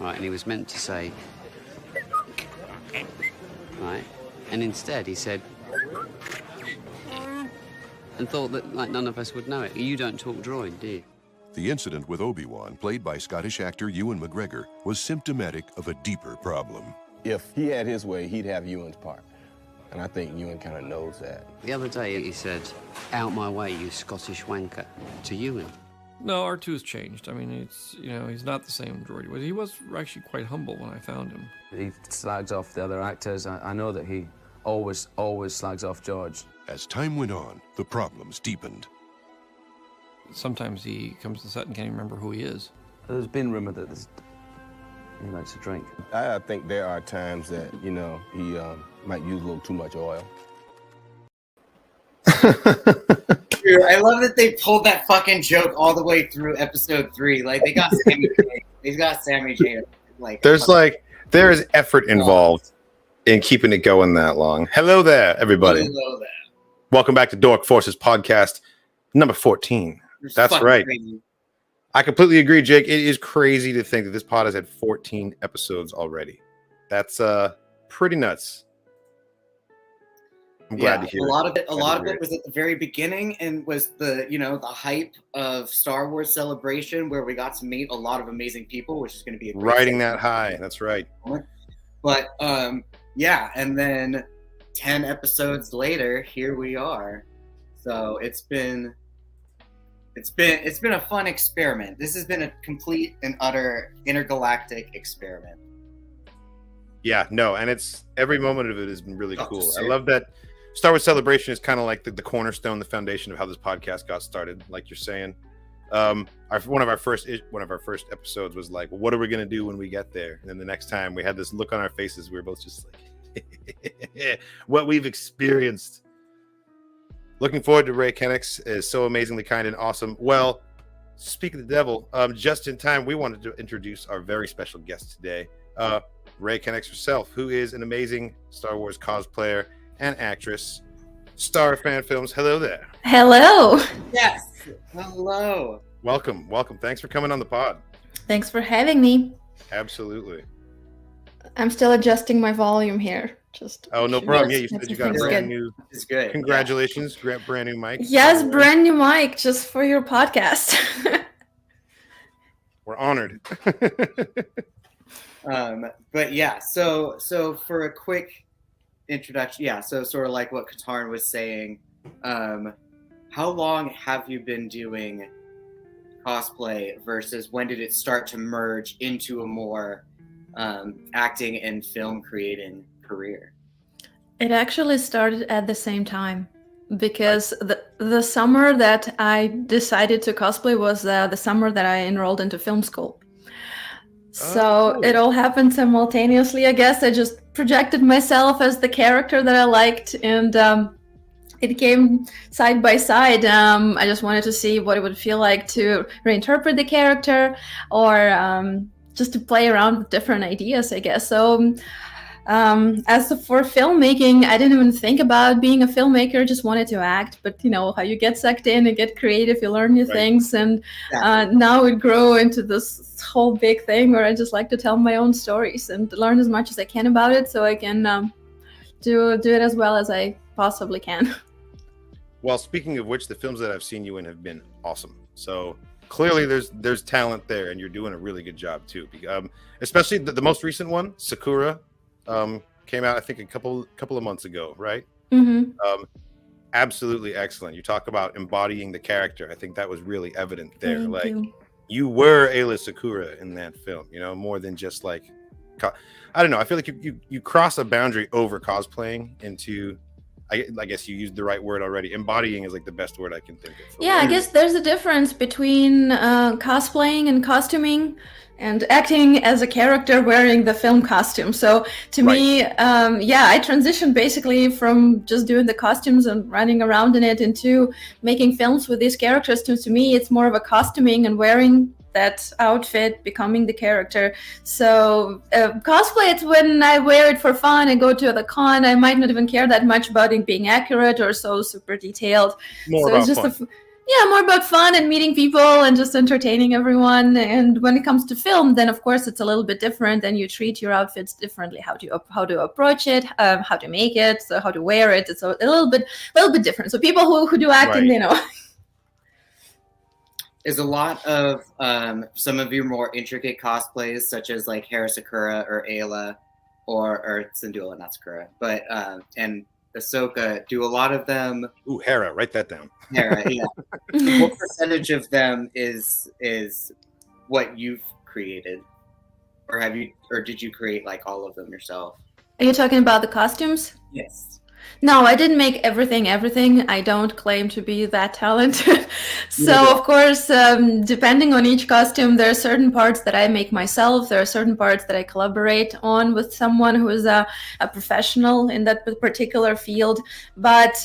right? And he was meant to say, right? And instead he said, and thought that like none of us would know it. You don't talk droid, do you? The incident with Obi-Wan, played by Scottish actor Ewan McGregor, was symptomatic of a deeper problem. If he had his way, he'd have Ewan's part. And I think Ewan kind of knows that. The other day he said, "Out my way, you Scottish wanker," to Ewan. No, R2's changed. I mean, he's not the same droid. He was actually quite humble when I found him. He slags off the other actors. I know that he always slags off George. As time went on, the problems deepened. Sometimes he comes to the set and can't even remember who he is. There's been rumor that he likes to drink. I think there are times that, he might use a little too much oil. Dude, I love that they pulled that fucking joke all the way through episode 3. Like, they got Sammy J. They got Sammy J. There is effort involved in keeping it going that long. Hello there, everybody. Hello there. Welcome back to Dork Forces podcast number 14. That's right. Crazy. I completely agree, Jake. It is crazy to think that this pod has had 14 episodes already. That's pretty nuts. I'm glad to hear a lot of it was at the very beginning and was the hype of Star Wars Celebration, where we got to meet a lot of amazing people, which is going to be a great riding that high. That's right. But and then 10 episodes later, here we are. So it's been a fun experiment. This has been a complete and utter intergalactic experiment. Yeah, no, and it's every moment of it has been really cool. I love that Star Wars Celebration is kind of like the cornerstone, the foundation of how this podcast got started. Like you're saying, one of our first episodes was like, what are we gonna do when we get there? And then the next time we had this look on our faces, we were both just like, what we've experienced. Looking forward to Rei Kennex is so amazingly kind and awesome. Well, speak of the devil, just in time, we wanted to introduce our very special guest today, Rei Kennex herself, who is an amazing Star Wars cosplayer and actress, star of fan films. Hello there. Hello. Yes. Hello. Welcome. Thanks for coming on the pod. Thanks for having me. Absolutely. I'm still adjusting my volume here. No problem. Yeah, you said you got a brand new. It's good. Congratulations, brand new mic. Yes, brand new mic just for your podcast. We're honored. But yeah, so for a quick introduction, so sort of like what Katarn was saying, how long have you been doing cosplay versus when did it start to merge into a more acting and film creating career? It actually started at the same time because the summer that I decided to cosplay was the summer that I enrolled into film school. So cool. It all happened simultaneously, I guess. I just projected myself as the character that I liked, and it came side by side. I just wanted to see what it would feel like to reinterpret the character, or just to play around with different ideas, I guess. So as for filmmaking, I didn't even think about being a filmmaker, just wanted to act. But you know how you get sucked in and get creative, you learn new things, and now it grew into this whole big thing where I just like to tell my own stories and learn as much as I can about it, so I can do it as well as I possibly can. Well, speaking of which, the films that I've seen you in have been awesome. So clearly there's talent there, and you're doing a really good job too. Especially the most recent one, Secura, came out I think a couple of months ago, right? Mm-hmm. Absolutely excellent. You talk about embodying the character. I think that was really evident there. Thank you. You were Ayla Secura in that film, more than just like, I don't know. I feel like you cross a boundary over cosplaying into, I guess you used the right word already. Embodying is like the best word I can think of. Yeah, I guess there's a difference between cosplaying and costuming and acting as a character wearing the film costume. So to me, I transitioned basically from just doing the costumes and running around in it into making films with these characters. To me, it's more of a costuming and wearing that outfit, becoming the character. So cosplay, it's when I wear it for fun. I go to the con. I might not even care that much about it being accurate or so super detailed. More so about it's just fun. Yeah, more about fun and meeting people and just entertaining everyone. And when it comes to film, then of course it's a little bit different, and you treat your outfits differently. How to approach it, how to make it, so how to wear it. It's a little bit different. So people who do acting, Right. they know. Is a lot of some of your more intricate cosplays, such as like Secura or Ayla, or Syndulla, not Sakura, but and Ahsoka, do a lot of them. Ooh, Hera, write that down. Hera, yeah. What percentage of them is what you've created, or did you create like all of them yourself? Are you talking about the costumes? Yes. No, I didn't make everything. I don't claim to be that talented. So, Yeah. of course, depending on each costume, there are certain parts that I make myself. There are certain parts that I collaborate on with someone who is a professional in that particular field. But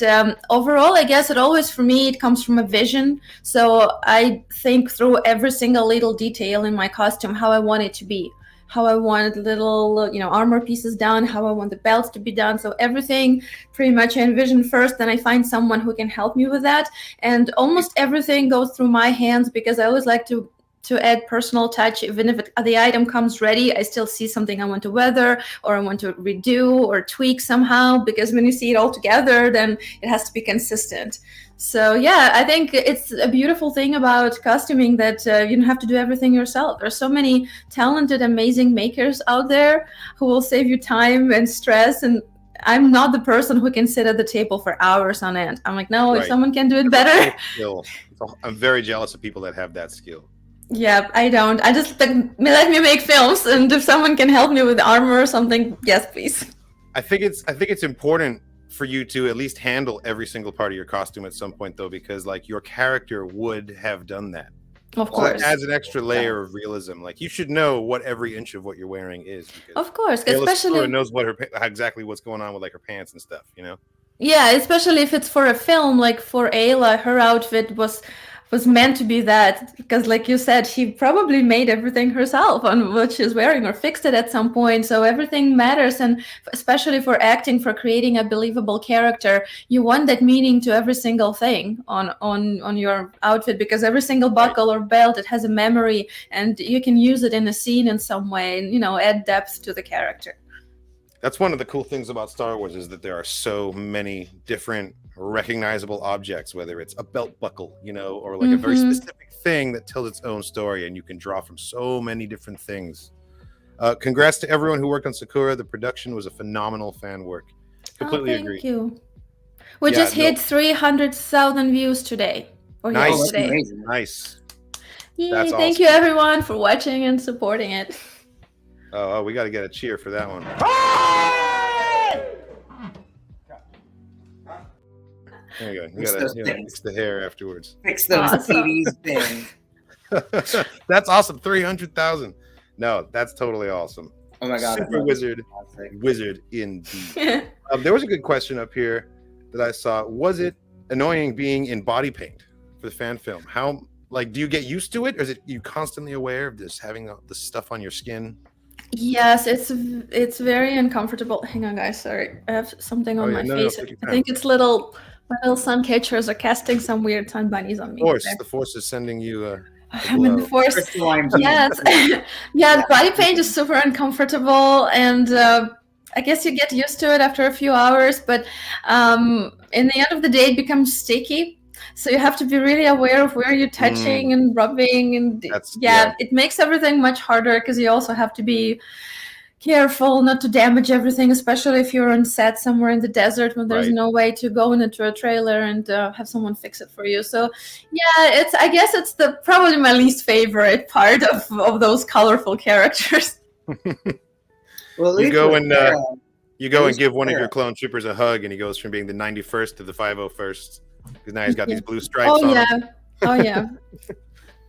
overall, I guess for me, it comes from a vision. So I think through every single little detail in my costume, how I want it to be. How I want little, armor pieces done, how I want the belts to be done. So everything pretty much I envision first, then I find someone who can help me with that. And almost everything goes through my hands because I always like to add personal touch. Even if the item comes ready, I still see something I want to weather or I want to redo or tweak somehow, because when you see it all together, then it has to be consistent. So yeah, I think it's a beautiful thing about costuming that you don't have to do everything yourself. There's so many talented, amazing makers out there who will save you time and stress. And I'm not the person who can sit at the table for hours on end. I'm like, no, if Right. someone can do it better. Skill. I'm very jealous of people that have that skill. Yeah, I don't. I just let me make films, and if someone can help me with armor or something, yes, please. I think it's important for you to at least handle every single part of your costume at some point, though, because like your character would have done that. Of So course. it adds an extra layer of realism. Like you should know what every inch of what you're wearing is. Because Of course, Ayla especially Secura knows what exactly what's going on with like her pants and stuff. yeah, especially if it's for a film. Like for Ayla, her outfit was meant to be that, because like you said, she probably made everything herself on what she's wearing or fixed it at some point. So everything matters, and especially for acting, for creating a believable character, you want that meaning to every single thing on your outfit, because every single buckle or belt, it has a memory, and you can use it in a scene in some way, and add depth to the character. That's one of the cool things about Star Wars, is that there are so many different recognizable objects, whether it's a belt buckle, or like a very specific thing that tells its own story, and you can draw from so many different things. Congrats to everyone who worked on Secura. The production was a phenomenal fan work. Completely agree. Thank you. We Yeah, just hit 300,000 views today. Or Nice. yesterday. Amazing. Nice. Yay, That's thank awesome. you everyone for watching and supporting it. Oh, we got to get a cheer for that one. There you go. You Fix got those to things. fix the hair afterwards. Fix those Awesome. TVs things. That's awesome. 300,000. No, that's totally awesome. Oh my god. Super wizard indeed. There was a good question up here that I saw. Was it annoying being in body paint for the fan film? How, do you get used to it, or is it you constantly aware of this, having the stuff on your skin? Yes, it's very uncomfortable. Hang on, guys. Sorry, I have something on my face. take your I time. think it's my little sun catchers are casting some weird sun bunnies on me. The force is sending you. I'm in the force. Crystalline beam. Yes, yeah. Body paint is super uncomfortable, and I guess you get used to it after a few hours. But in the end of the day, it becomes sticky. So you have to be really aware of where you're touching and rubbing, and it makes everything much harder, because you also have to be careful not to damage everything, especially if you're on set somewhere in the desert when there's no way to go into a trailer and have someone fix it for you. So yeah, I guess it's probably my least favorite part of those colorful characters. Well, You go and give one of your clone troopers a hug, and he goes from being the 91st to the 501st, because now he's got these blue stripes on him. Oh yeah.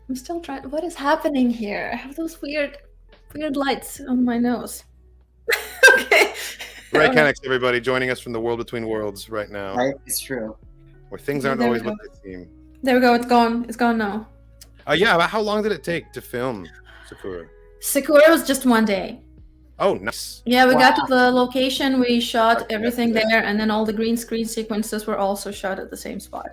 I'm still trying. What is happening here? I have those weird lights on my nose. Okay. Rei Kennex, everybody, joining us from the world between worlds right now, Right, it's true. where things aren't There always we what they seem. There we go. It's gone. It's gone now. How long did it take to film Secura? Secura was just one day. Oh, nice. Yeah, we got to the location, we shot Okay, everything that's there, and then all the green screen sequences were also shot at the same spot.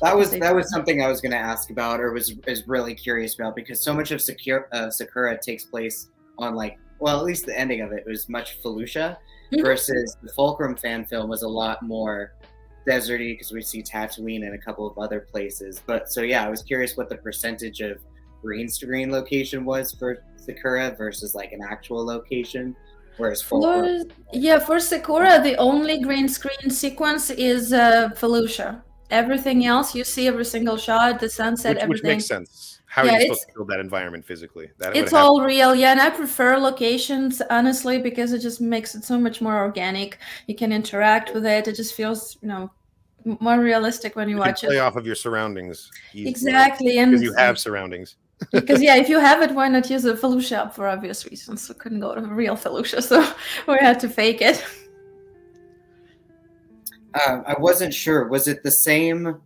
That was something I was going to ask about, or was really curious about, because so much of Secura takes place on at least the ending of it was much Felucia, versus the Fulcrum fan film was a lot more deserty because we see Tatooine and a couple of other places. But so yeah, I was curious what the percentage of green screen location was for Secura versus an actual location. Whereas for Secura, the only green screen sequence is Felucia. Everything else, you see every single shot, the sunset, everything. Which makes sense. How are you supposed to build that environment physically? It's all real, yeah. And I prefer locations, honestly, because it just makes it so much more organic. You can interact with it. It just feels, more realistic when you watch it. Play off of your surroundings. Exactly. Because you have surroundings. Because if you have it, why not use a Felucia for obvious reasons? We couldn't go to real Felucia, so we had to fake it. I wasn't sure. Was it the same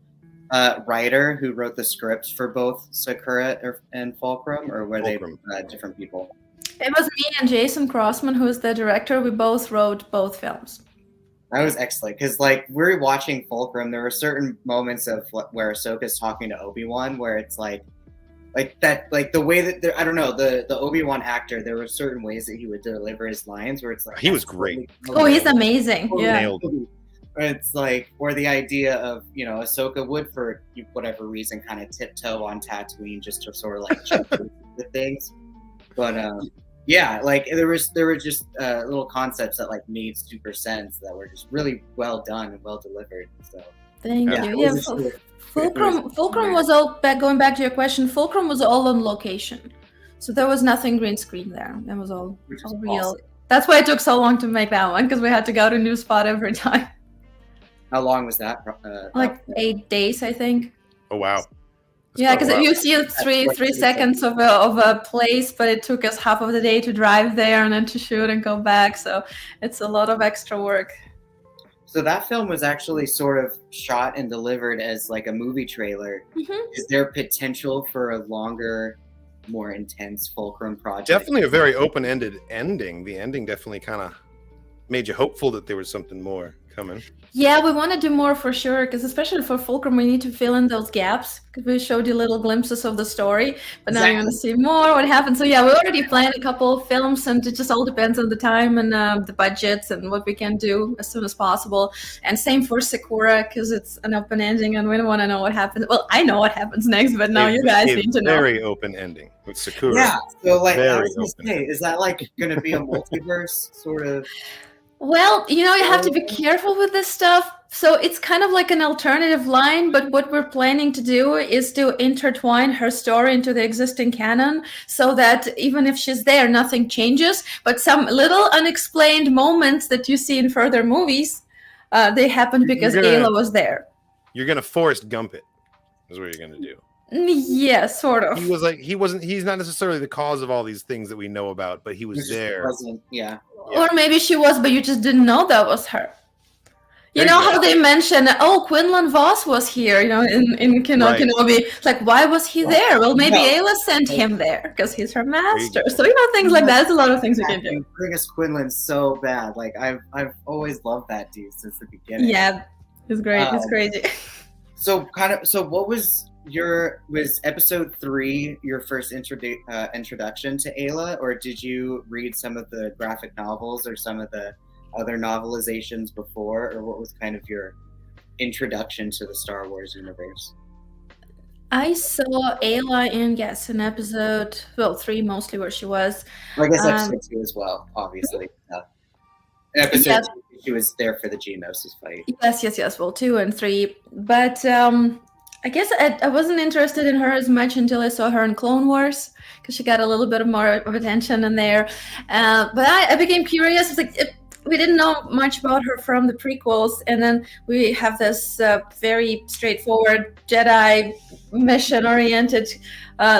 writer who wrote the scripts for both Secura and Fulcrum, or were they different people? It was me and Jason Crossman, who is the director. We both wrote both films. That was excellent, because we're watching Fulcrum. There were certain moments of where Ahsoka's talking to Obi-Wan, where it's the way that I don't know, the Obi-Wan actor, there were certain ways that he would deliver his lines where it's he was great. He's amazing. Yeah. It's where the idea of Ahsoka would, for whatever reason, kind of tiptoe on Tatooine just to sort of check the things, but there were just little concepts that made super sense, that were just really well done and well delivered. So thank you. Yeah, Fulcrum was all going back to your question. Fulcrum was all on location, so there was nothing green screen there. It was all real. Awesome. That's why it took so long to make that one, because we had to go to a new spot every time. How long was that? 8 days, I think. Oh wow! Because you see three seconds of a place, but it took us half of the day to drive there and then to shoot and go back. So it's a lot of extra work. So that film was actually sort of shot and delivered as a movie trailer. Mm-hmm. Is there potential for a longer, more intense Fulcrum project? Definitely a very open-ended ending. The ending definitely kind of made you hopeful that there was something more coming. Yeah, we want to do more for sure, because especially for Fulcrum, we need to fill in those gaps, because we showed you little glimpses of the story, but now you're going to see more what happens. So yeah, we already planned a couple of films, and it just all depends on the time and the budgets and what we can do as soon as possible. And same for Secura, because it's an open ending and we don't want to know what happens. Well, I know what happens next, but now you guys need to know. Very open ending with Secura. Yeah, so I was going to say, is that going to be a multiverse sort of? Well, you have to be careful with this stuff. So it's kind of like an alternative line, but what we're planning to do is to intertwine her story into the existing canon, so that even if she's there, nothing changes. But some little unexplained moments that you see in further movies, they happened because Ayla was there. You're going to Forrest Gump it, is what you're going to do. Yeah, sort of. He's not necessarily the cause of all these things that we know about, but he was there. Yeah. Or maybe she was, but you just didn't know that was her. You know how they mention, Quinlan Voss was here, in Kenobi. It's why was he there? Well, maybe Ayla sent him there because he's her master. So, things like that. There's a lot of things we can do. Bring Quinlan so bad. I've always loved that dude since the beginning. Yeah, he's great. He's crazy. So what was episode 3 your first introduction to Ayla, or did you read some of the graphic novels or some of the other novelizations before, or what was kind of your introduction to the Star Wars universe? I saw Ayla in episode 3 mostly, where she was. I guess episode 2 as well, obviously. Episode 2, she was there for the Geonosis fight. Yes. Well, 2 and 3, but I guess I wasn't interested in her as much until I saw her in Clone Wars, because she got a little bit more of attention in there. But I became curious. We didn't know much about her from the prequels, and then we have this very straightforward Jedi mission-oriented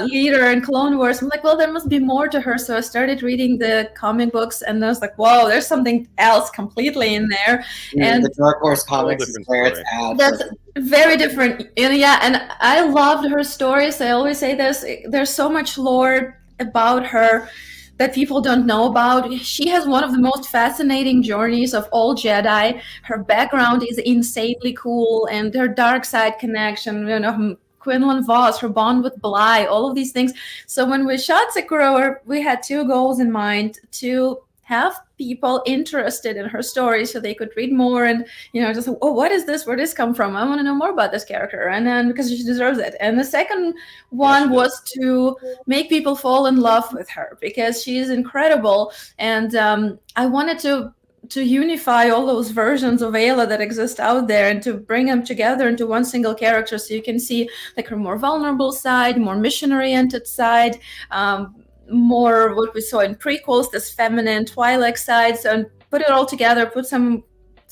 leader in Clone Wars. I'm well, there must be more to her. So I started reading the comic books, and I was whoa, there's something else completely in there. And the Dark Horse comics is where it's at. That's very different. And I loved her stories. I always say this. There's so much lore about her that people don't know about. She has one of the most fascinating journeys of all Jedi. Her background is insanely cool, and her dark side connection, Quinlan Voss, her bond with Bly, all of these things. So when we shot Secura, we had two goals in mind: to have people interested in her story so they could read more and, just, oh, what is this? Where did this come from? I want to know more about this character. And then because she deserves it. And the second one was to make people fall in love with her because she is incredible. And I wanted to unify all those versions of Ayla that exist out there and to bring them together into one single character so you can see like her more vulnerable side, more mission-oriented side, more what we saw in prequels, this feminine Twi'lek side, so, and put it all together, put some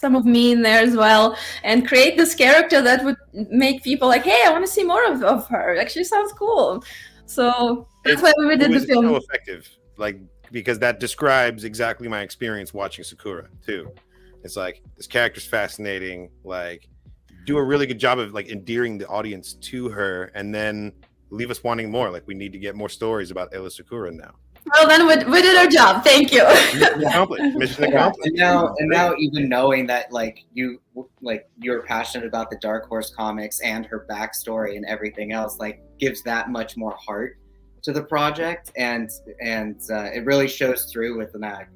of me in there as well, and create this character that would make people like, hey, I want to see more of her. Like, she sounds cool. So that's why we did the film. So effective, like, because that describes exactly my experience watching Secura too. It's like, this character's fascinating, like, do a really good job of like endearing the audience to her, and then leave us wanting more. Like, we need to get more stories about Ayla Secura now. Well, then we did our job. Thank you. Mission accomplished. Mission accomplished. And now even knowing that you're passionate about the Dark Horse comics and her backstory and everything else, like, gives that much more heart to the project, and it really shows through with tongue-tied.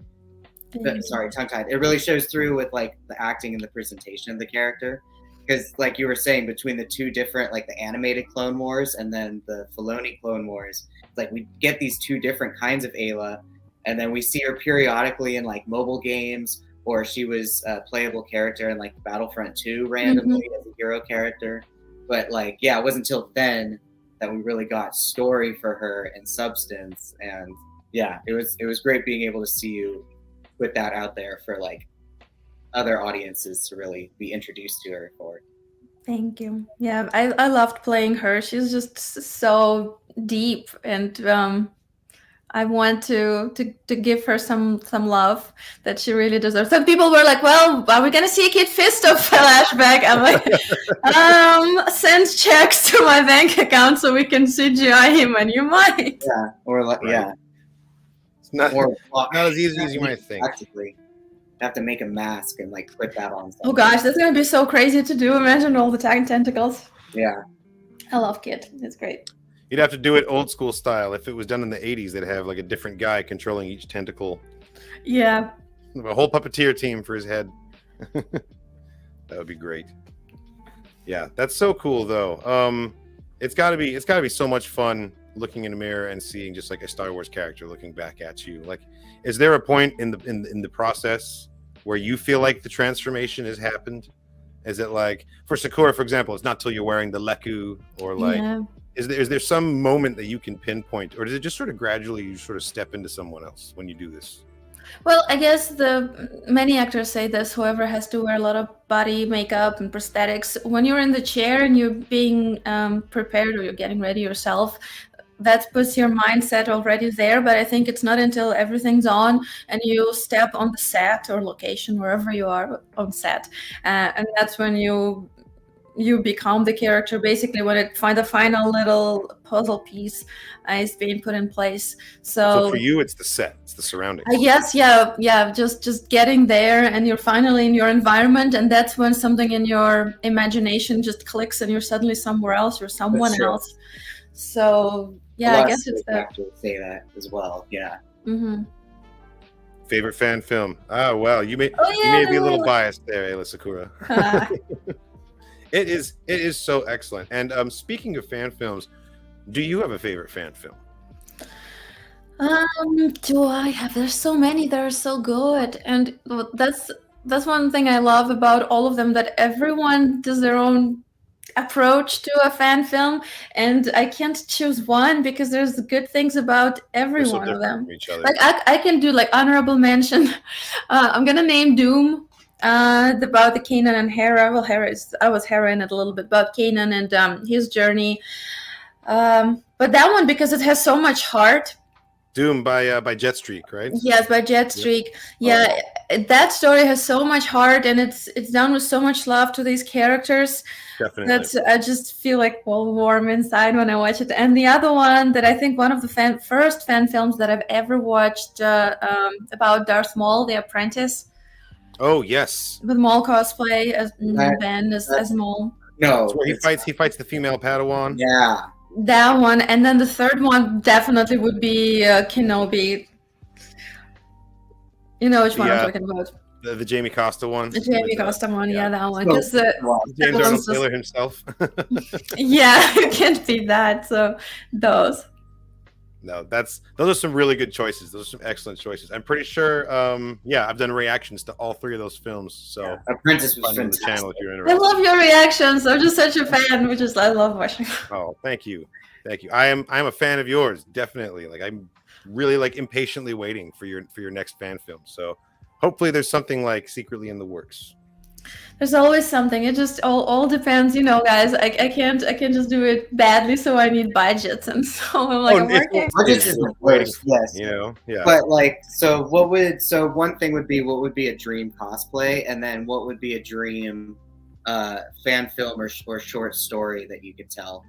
It really shows through with like the acting and the presentation of the character. Because, like you were saying, between the two different, like the animated Clone Wars and then the Filoni Clone Wars, like we get these two different kinds of Ayla, and then we see her periodically in like mobile games, or she was a playable character in like Battlefront 2 randomly as a hero character. But like, yeah, it wasn't until then that we really got story for her and substance. And yeah, it was great being able to see you put that out there for like other audiences to really be introduced to her for. Thank you. Yeah, I loved playing her. She's just so deep, and I want to give her some love that she really deserves. Some people were like, well, are we gonna see a Kid Fisto flashback? I'm like, send checks to my bank account so we can CGI him, and you might. Yeah, or like, yeah. It's not as easy as you might think. Practically. Have to make a mask and like put that on. Oh gosh, that's gonna be so crazy to do. Imagine all the tentacles. Yeah, I love Kid. It's great. You'd have to do it old school style. If it was done in the 80s, they'd have like a different guy controlling each tentacle. Yeah. A whole puppeteer team for his head. That would be great. Yeah, that's so cool though. It's gotta be so much fun looking in a mirror and seeing just like a Star Wars character looking back at you. Like, is there a point in the process where you feel like the transformation has happened? Is it like for Secura, for example, it's not till you're wearing the Leku, or like, yeah. Is there some moment that you can pinpoint, or does it just sort of gradually you sort of step into someone else when you do this? Well, I guess many actors say this, whoever has to wear a lot of body makeup and prosthetics, when you're in the chair and you're being prepared, or you're getting ready yourself, that puts your mindset already there. But I think it's not until everything's on and you step on the set or location, wherever you are on set, and that's when you become the character, basically, when it the final little puzzle piece is being put in place. So for you, it's the set, it's the surroundings. Yes, yeah, just getting there, and you're finally in your environment, and that's when something in your imagination just clicks, and you're suddenly somewhere else, or someone else. So yeah, I guess it's that. To say that as well. Yeah. Mm-hmm. Favorite fan film? Ah, well, you may be a little biased there, Ayla Secura. It is so excellent. And speaking of fan films, do you have a favorite fan film? Do I have? There's so many that are so good, and that's one thing I love about all of them, that everyone does their own approach to a fan film, and I can't choose one because there's good things about every one of them. Like I can do like honorable mention. I'm gonna name Doom. About the Kanan and Hera. Well, I was Hera in it a little bit, about Kanan and his journey. But that one, because it has so much heart, Doom by Jetstreak, right? Yes, by Jetstreak. Yeah, that story has so much heart, and it's done with so much love to these characters. Definitely. That I just feel like warm inside when I watch it. And the other one that I think one of the first fan films that I've ever watched about Darth Maul, The Apprentice. Oh yes. With Maul cosplay as Ben as Maul. No, it's where he fights the female Padawan. Yeah. That one, and then the third one definitely would be Kenobi. You know which one I'm talking about. The Jamie Costa one. The Jamie Costa one, yeah, that one. Because James Arnold Taylor himself. Yeah, you can't beat that. So those. No, those are some really good choices. Those are some excellent choices. I'm pretty sure. I've done reactions to all three of those films. So Apprentice was on the channel if you're interested. I love your reactions. I'm just such a fan. I love watching. Oh, thank you. I'm a fan of yours, definitely. Like I'm really like impatiently waiting for your next fan film. So hopefully there's something like secretly in the works. There's always something. It just all depends, guys. I can't just do it badly, so I need budgets, and so I'm like, I'm working. Budgets is the worst, yes. Yeah. But one thing would be what would be a dream cosplay, and then what would be a dream fan film or short story that you could tell,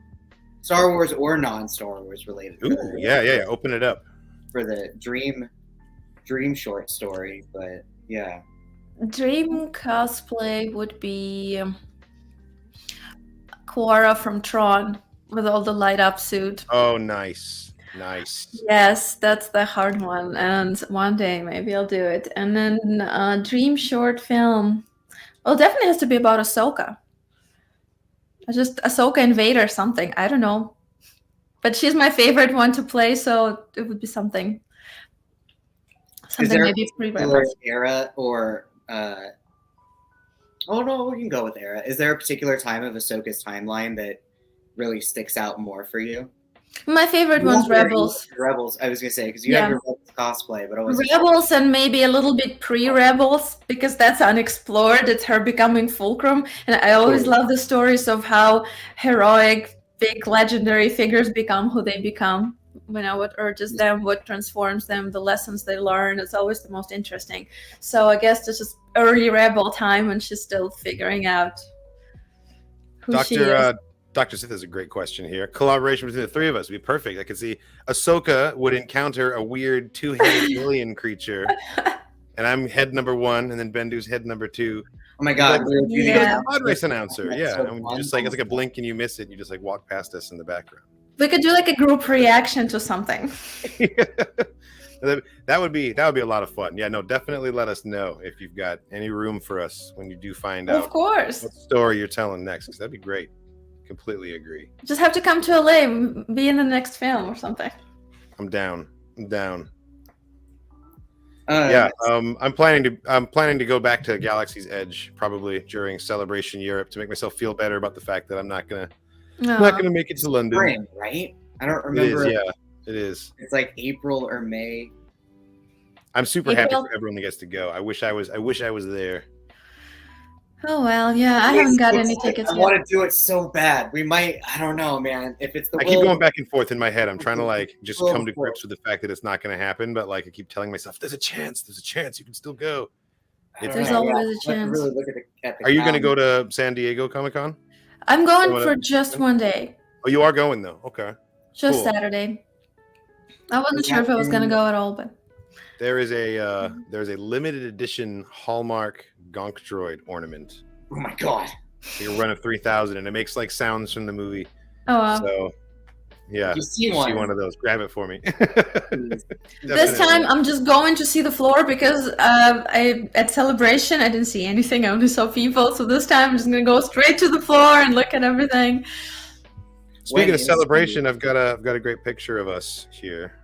Star Wars or non-Star Wars related. Ooh, yeah. Open it up for the dream short story, but yeah. Dream cosplay would be Quora from Tron with all the light up suit. Oh, nice. Yes, that's the hard one, and one day maybe I'll do it. And then dream short film. Well, definitely has to be about Ahsoka. Just Ahsoka and Vader, something. I don't know, but she's my favorite one to play, so it would be something maybe pre-Rebels era or. Oh no, we can go with era. Is there a particular time of Ahsoka's timeline that really sticks out more for you? My favorite one's Rebels. Rebels, I was gonna say, because you have your Rebels cosplay, but always Rebels and maybe a little bit pre-Rebels, because that's unexplored. It's her becoming Fulcrum, and I always love the stories of how heroic, big, legendary figures become who they become. What urges them, what transforms them, the lessons they learn. It's always the most interesting. So I guess this is early Rebel time when she's still figuring out who she is. Dr. Sith has a great question here. Collaboration between the three of us would be perfect. I could see Ahsoka would encounter a weird two-headed alien creature, and I'm head number 1, and then Bendu's head number 2. Oh my God! Yeah, pod race announcer. Yeah, and just like it's like a blink and you miss it. And you just like walk past us in the background. We could do like a group reaction to something. That would be a lot of fun. Yeah, no, definitely let us know if you've got any room for us when you do find out. Of course. What story you're telling next, because that'd be great. Completely agree. Just have to come to LA, be in the next film or something. I'm down. I'm planning to go back to Galaxy's Edge probably during Celebration Europe to make myself feel better about the fact that I'm not gonna make it to London. Spring, right? I don't remember. It is. It's like April or May. I'm super happy for everyone that gets to go. I wish I was there. Oh well, yeah. I haven't got any tickets yet. I want to do it so bad. We might. I don't know, man. If it's I keep going back and forth in my head. I'm trying to like just come to grips with the fact that it's not going to happen. But like I keep telling myself, there's a chance. You can still go. There's always a chance. Really look at the Are you going to go to San Diego Comic-Con? I'm going for just one day. Oh, you are going though. Okay. Just cool. Saturday. I wasn't sure if I was going to go at all, but there's a limited edition Hallmark Gonk Droid ornament. Oh my God! You run of 3,000, and it makes like sounds from the movie. Oh wow! So yeah, you see one of those. Grab it for me. This time I'm just going to see the floor because at Celebration I didn't see anything. I only saw people. So this time I'm just gonna go straight to the floor and look at everything. Speaking of Celebration, I've got a great picture of us here.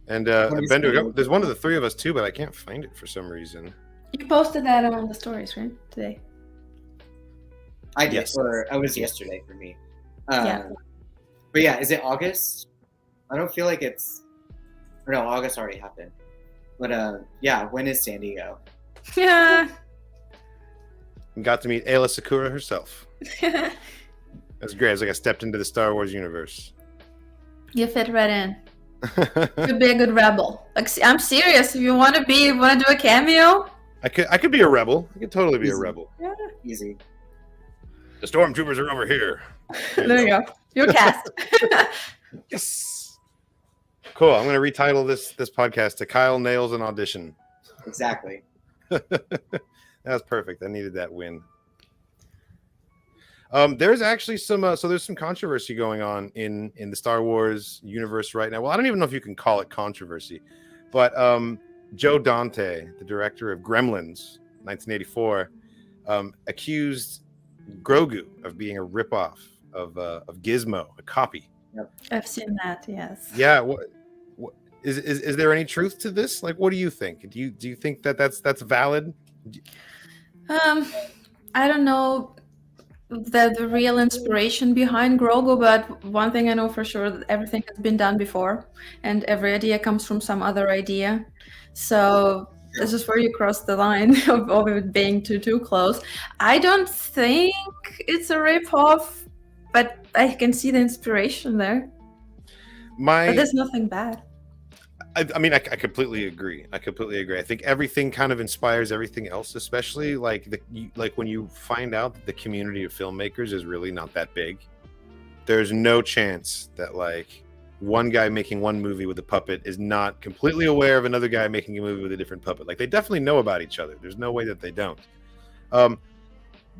And Bendu, there's one of the three of us too, but I can't find it for some reason. You posted that on the stories, right? Today. I did, or it was yesterday for me. Yeah. But yeah, is it August? I don't feel like it's. Or no, August already happened. But yeah, when is San Diego? Yeah. Got to meet Ayla Secura herself. That's great. It's like I stepped into the Star Wars universe. You fit right in. Could be a good rebel. Like, I'm serious. If you want to do a cameo? I could be a rebel. I could totally be a rebel. Yeah. Easy. The stormtroopers are over here. There you go. You're cast. Yes. Cool. I'm going to retitle this podcast to Kyle Nails an Audition. Exactly. That was perfect. I needed that win. There's actually some there's some controversy going on in the Star Wars universe right now. Well, I don't even know if you can call it controversy, but Joe Dante, the director of Gremlins, 1984, accused Grogu of being a ripoff of Gizmo, a copy. Yep. I've seen that. Yes. Yeah. What is there any truth to this? Like, what do you think? Do you think that's valid? I don't know the real inspiration behind Grogu, but one thing I know for sure, that everything has been done before, and every idea comes from some other idea. So this is where you cross the line of it being too close. I don't think it's a rip-off, but I can see the inspiration there. But there's nothing bad. I mean, I completely agree. I think everything kind of inspires everything else, especially like when you find out that the community of filmmakers is really not that big. There's no chance that like one guy making one movie with a puppet is not completely aware of another guy making a movie with a different puppet. Like, they definitely know about each other. There's no way that they don't.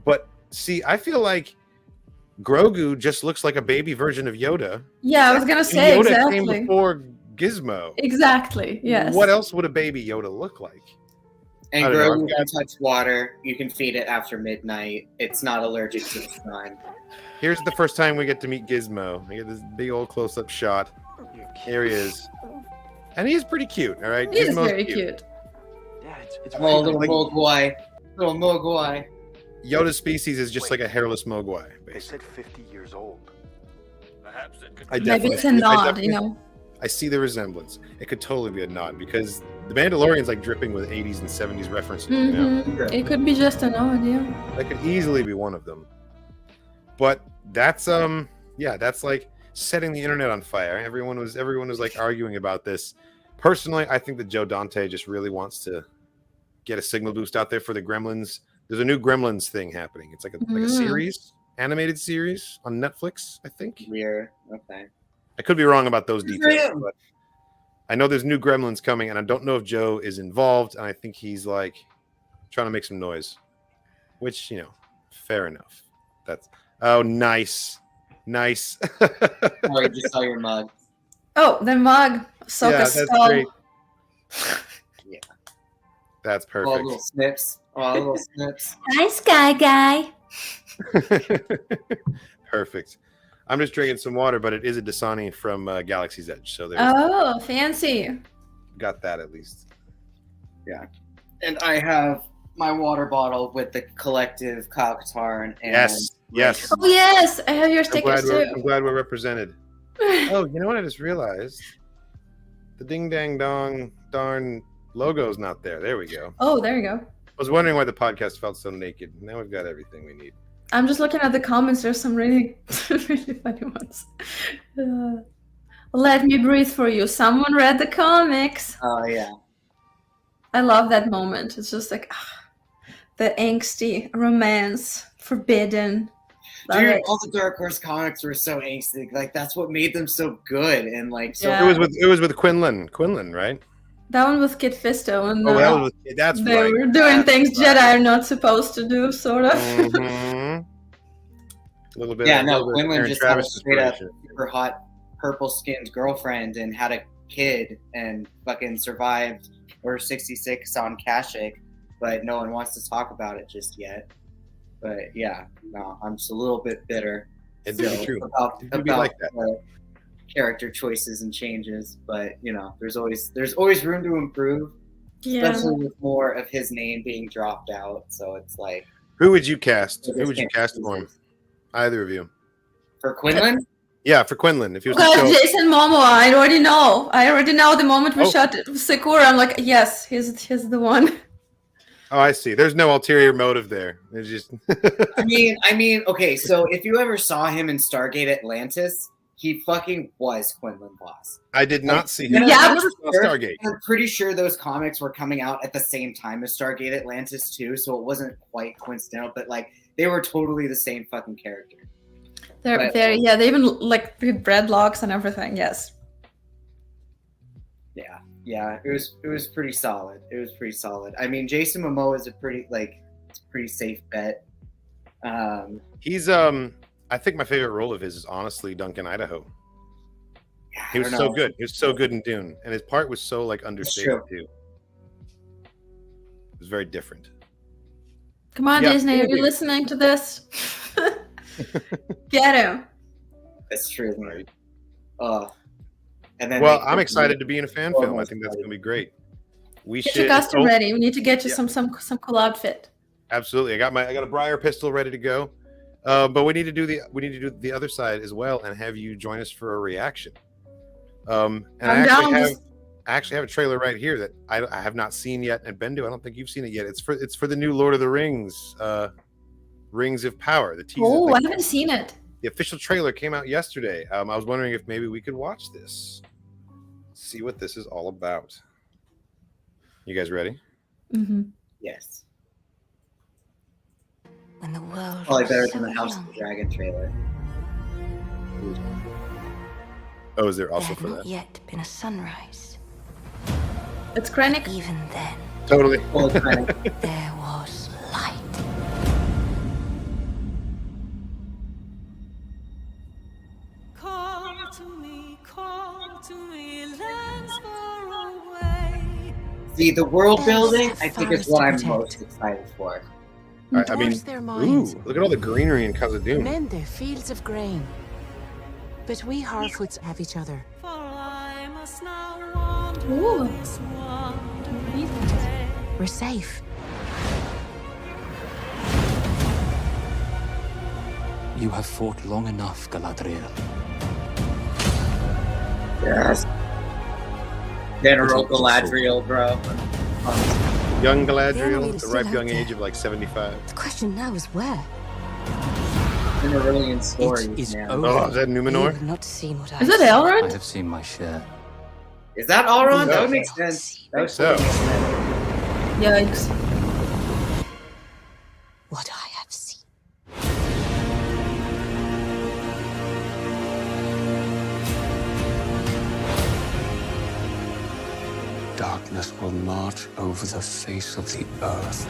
But see, I feel like Grogu just looks like a baby version of Yoda. Yeah, I was gonna say Yoda exactly. came before Gizmo. Exactly. Yes. What else would a baby Yoda look like? And I don't know. Grogu can touch water. You can feed it after midnight. It's not allergic to the sun. Here's the first time we get to meet Gizmo. We get this big old close-up shot. Here he is. And he's pretty cute, all right? He is Gizmo's very cute. Yeah, it's Oh, little like- Mogwai. Little Mogwai. Yoda's species is just like a hairless Mogwai, They basically. said 50 years old. Perhaps it could I Maybe definitely- it's a I nod, definitely- you know. I see the resemblance. It could totally be a nod because the Mandalorian's like dripping with 80s and 70s references. You know? Mhm. It could be just a nod, yeah. That could easily be one of them. But that's that's like setting the internet on fire. Everyone was like arguing about this. Personally, I think that Joe Dante just really wants to get a signal boost out there for the Gremlins. There's a new Gremlins thing happening. It's like a series, animated series on Netflix, I think. Weird. Okay. I could be wrong about those details, Yeah. but I know there's new Gremlins coming, and I don't know if Joe is involved, and I think he's like trying to make some noise, which, you know, fair enough. Nice. Oh, I just saw your mug. Oh, the mug. Ahsoka That's skull. great. Yeah. That's All perfect. little snips. All little snips. Hi, Sky Guy. Perfect. I'm just drinking some water, but it is a Dasani from Galaxy's Edge, so there's Oh, fancy. got that at least. And I have my water bottle with the collective Kyle Katarn and Yes. Oh, yes. I have your I'm stickers I'm too. glad we're represented. Oh, you know what I just realized? The ding dang dong darn logo's not there. There we go. Oh, there you go. I was wondering why the podcast felt so naked. Now we've got everything we need. I'm just looking at the comments. There's some really, really funny ones. Let me breathe for you. Someone read the comics. Oh yeah. I love that moment. It's just like the angsty romance, forbidden. Love Dude, it. all the Dark Horse comics were so angsty. Like that's what made them so good and like so. Yeah. It was with Quinlan, right? That one with Kid Fisto, and Oh, that was with, that's they right. were doing things Jedi are not supposed to do, sort of. Mhm. A little bit. Yeah, a no, little bit of Quinlan Aaron just had a Travis straight up inspiration. super hot purple skinned girlfriend and had a kid and fucking survived Order 66 on Kashyyyk, but no one wants to talk about it just yet. But yeah, no, I'm just a little bit bitter. It'd be still true. about It'd be like that. the character choices and changes, but you know, there's always room to improve, Yeah. especially with more of his name being dropped out. So it's like Who would you cast? Yeah, Who would you this cast can't- for him? Either of you. for Quinlan. Yeah, for Quinlan. If he was to God, show, Jason Momoa, I already know. The moment we Oh. shot Secura, I'm like, yes, he's the one. oh, I see. There's no ulterior motive there. It's just I mean, okay. So if you ever saw him in Stargate Atlantis, he fucking was Quinlan Voss. I did not see him. Yeah, I never saw Stargate. I'm pretty sure those comics were coming out at the same time as Stargate Atlantis too, so it wasn't quite coincidental, but like they were totally the same fucking character. They're yeah, they even like the dreadlocks and everything. Yes. Yeah, it was pretty solid. It was pretty solid. I mean, Jason Momoa is a pretty safe bet. He's I think my favorite role of his is honestly Duncan Idaho. Yeah, He was so good. He was so good in Dune, and his part was so like understated too. It was very different. Come on, Yeah. Disney, are you listening to this? Get him. That's true. Right. And then Well, I'm excited to be in a fan film. I think that's funny. going to be great. We Get should your costume oh, ready. We need to get you Yeah. some cool outfit. Absolutely. I got a Briar pistol ready to go. But we need to do the other side as well and have you join us for a reaction. And I'm down. I actually have a trailer right here that I have not seen yet. And Bendu, I don't think you've seen it yet. It's for the new Lord of the Rings, Rings of Power. The teaser. Oh, I haven't seen it. The official trailer came out yesterday. I was wondering if maybe we could watch this, see what this is all about. You guys ready? Mm-hmm. Yes. When the world Probably was better so than the House of young, the Dragon trailer. Oh, is there there also had for not that? yet been a sunrise. It's Krennic. Even then, Totally. Well, it's kind of, there was light. Call to me, lands far away. see, the world building, Yes, I think, is what I'm forests to most excited for. I mean, Towards their minds, ooh, look at all the greenery in Khazad-dûm. men their fields of grain. But we Harfoots have each other. For I must now wander Ooh. this wandering way. We're safe. You have fought long enough, Galadriel. Yes. General Galadriel, bro. Young The Galadriel, enemy at is the still ripe out young there. age of like 75. The question now is where? Cerulean stories, It is man. over. Oh, is that You Numenor? have not seen what I Is it see. I Elrond? have seen my share. Is that Elrond? That No. would make sense. That would So. totally make sense. Yikes. What I have seen. Darkness will march over the face of the earth.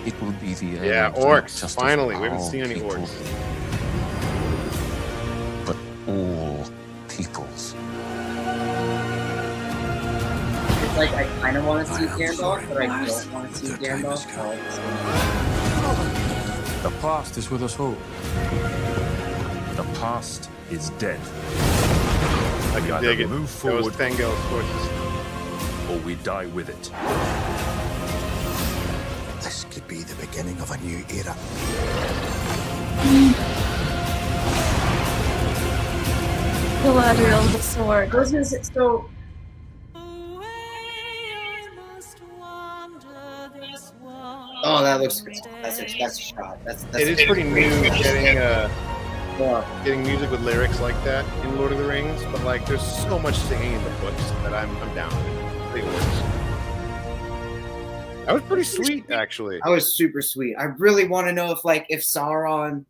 It will be the end. Yeah, not orcs. just of Finally, we haven't our seen any people, orcs. but all peoples. It's like I kind of want to see I am Gandalf, sorry, but I Mars, don't want to see but their time Gandalf. has come. The past is with us all. The past is dead. I We can either dig it. move That was forward Thangol's forces. or we die with it. This could be the beginning of a new era. Galadriel, the sword. I was gonna say, so oh, that looks good. That's a shot. That's It is a pretty great new shot. getting music with lyrics like that in Lord of the Rings, but like there's so much singing in the books that I'm down with it. I think it works. That was pretty sweet, actually. That was super sweet. I really want to know if Sauron's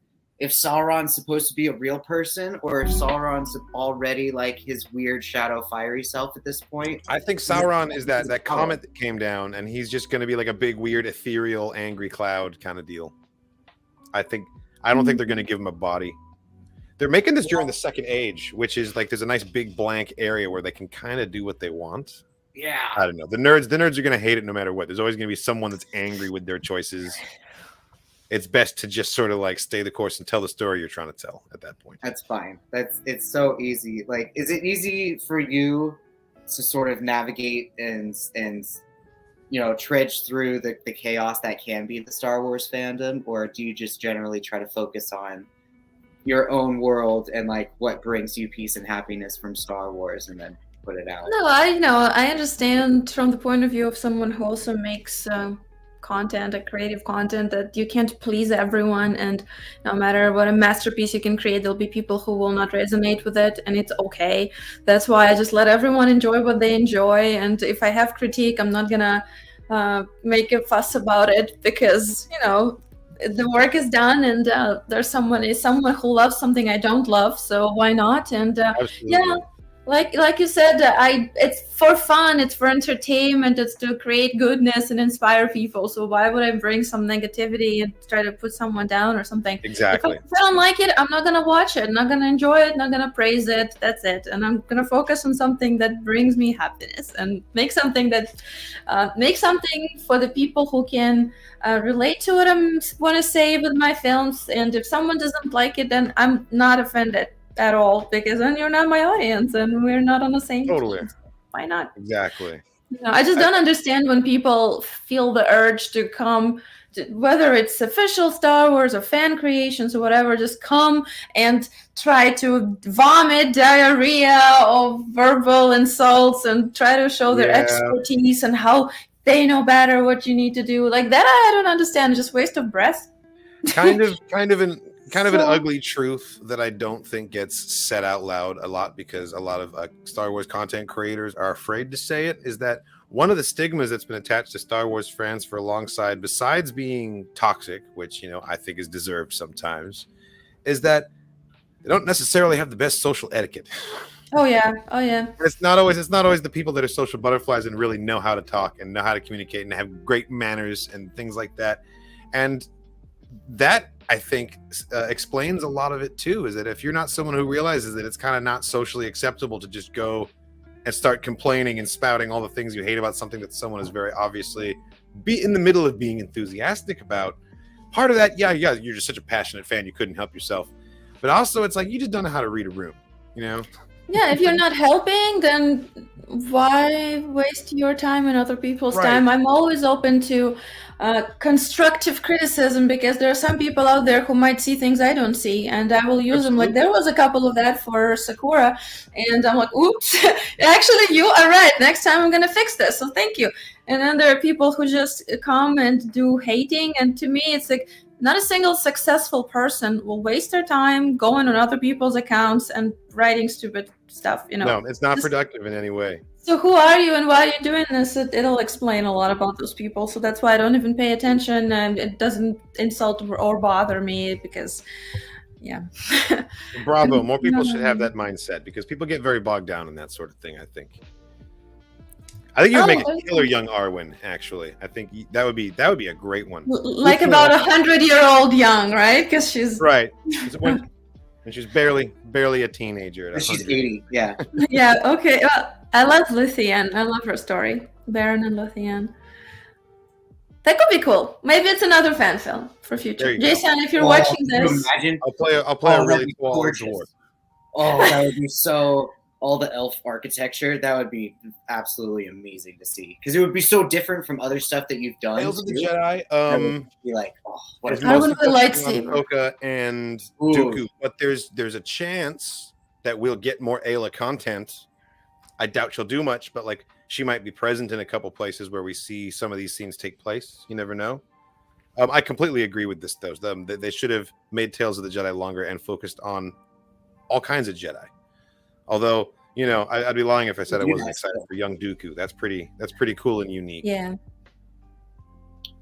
supposed to be a real person or if Sauron's already like his weird shadow fiery self at this point. I think Sauron is that comet that came down, and he's just going to be like a big, weird, ethereal, angry cloud kind of deal. I don't think they're going to give him a body. They're making this during the Second Age, which is like there's a nice big blank area where they can kind of do what they want. Yeah. I don't know. The nerds are going to hate it no matter what. There's always going to be someone that's angry with their choices. It's best to just sort of like stay the course and tell the story you're trying to tell at that point. That's fine. It's so easy. Like, is it easy for you to sort of navigate and trudge through the chaos that can be the Star Wars fandom, or do you just generally try to focus on your own world and like what brings you peace and happiness from Star Wars and then put it out? No, I understand from the point of view of someone who also makes content, a creative content, that you can't please everyone, and no matter what a masterpiece you can create, there'll be people who will not resonate with it, and it's okay. That's why I just let everyone enjoy what they enjoy, and if I have critique, I'm not gonna make a fuss about it, because the work is done, and there's someone who loves something I don't love, so why not? And yeah, like you said, it's for fun, it's for entertainment, it's to create goodness and inspire people. So why would I bring some negativity and try to put someone down or something? Exactly. If I don't like it, I'm not gonna watch it, I'm not gonna enjoy it, not gonna praise it. That's it. And I'm gonna focus on something that brings me happiness, and make something for the people who can relate to what I want to say with my films. And if someone doesn't like it, then I'm not offended at all, because then you're not my audience and we're not on the same team. Why not? Exactly. I just don't understand when people feel the urge to come, whether it's official Star Wars or fan creations or whatever, just come and try to vomit diarrhea of verbal insults and try to show their expertise and how they know better what you need to do. Like that, I don't understand. It's just waste of breath. Kind of an ugly truth that I don't think gets said out loud a lot, because a lot of Star Wars content creators are afraid to say it, is that one of the stigmas that's been attached to Star Wars fans for a long time, besides being toxic, which I think is deserved sometimes, is that they don't necessarily have the best social etiquette. Oh yeah. It's not always the people that are social butterflies and really know how to talk and know how to communicate and have great manners and things like that. And that, I think, explains a lot of it too, is that if you're not someone who realizes that it's kind of not socially acceptable to just go and start complaining and spouting all the things you hate about something that someone is very obviously be in the middle of being enthusiastic about, part of that, you're just such a passionate fan, you couldn't help yourself. But also, it's like, you just don't know how to read a room, Yeah, if you're not helping, then why waste your time and other people's time? I'm always open to constructive criticism, because there are some people out there who might see things I don't see, and I will use them. Like, there was a couple of that for Secura, and I'm like, oops, actually, you are right. Next time I'm going to fix this, so thank you. And then there are people who just come and do hating, and to me, it's like, not a single successful person will waste their time going on other people's accounts and writing stupid stuff, No, it's not productive in any way. So who are you and why are you doing this? It'll explain a lot about those people. So that's why I don't even pay attention, and it doesn't insult or bother me, because, yeah. Bravo. More people should have that mindset, because people get very bogged down in that sort of thing, I think. You would make a killer young Arwen, actually. I think that would be a great one. Like about 100-year-old young, right? Because she's... Right. When she's barely a teenager. She's 80, yeah. Yeah, okay. I love Luthien. I love her story. Baron and Luthien. That could be cool. Maybe it's another fan film for future. Jason, if you're watching this... I'll play a really tall dwarf. Oh, that would be so... all the elf architecture, that would be absolutely amazing to see, because it would be so different from other stuff that you've done. Tales of the Jedi, be like, what I want the lightsaber. Ahsoka and Dooku, but there's a chance that we'll get more Ayla content. I doubt she'll do much, but like, she might be present in a couple places where we see some of these scenes take place. You never know. I completely agree with this, though. They should have made Tales of the Jedi longer and focused on all kinds of Jedi. Although, I'd be lying if I said I wasn't excited for young Dooku. That's pretty cool and unique. Yeah.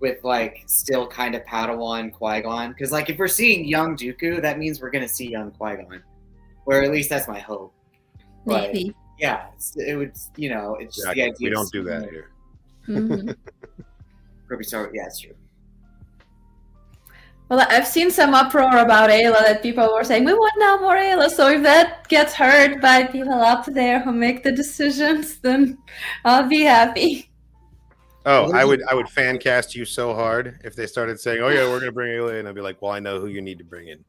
With like still kind of Padawan Qui-Gon, because like if we're seeing young Dooku, that means we're gonna see young Qui-Gon, or at least that's my hope. Maybe. But, yeah, it would. It's just the idea. We don't do that here. Mm-hmm. Yeah, it's true. Well, I've seen some uproar about Ayla, that people were saying, we want now more Ayla. So if that gets heard by people up there who make the decisions, then I'll be happy. Oh, I would fan cast you so hard if they started saying, oh yeah, we're going to bring Ayla in. I'd be like, well, I know who you need to bring in.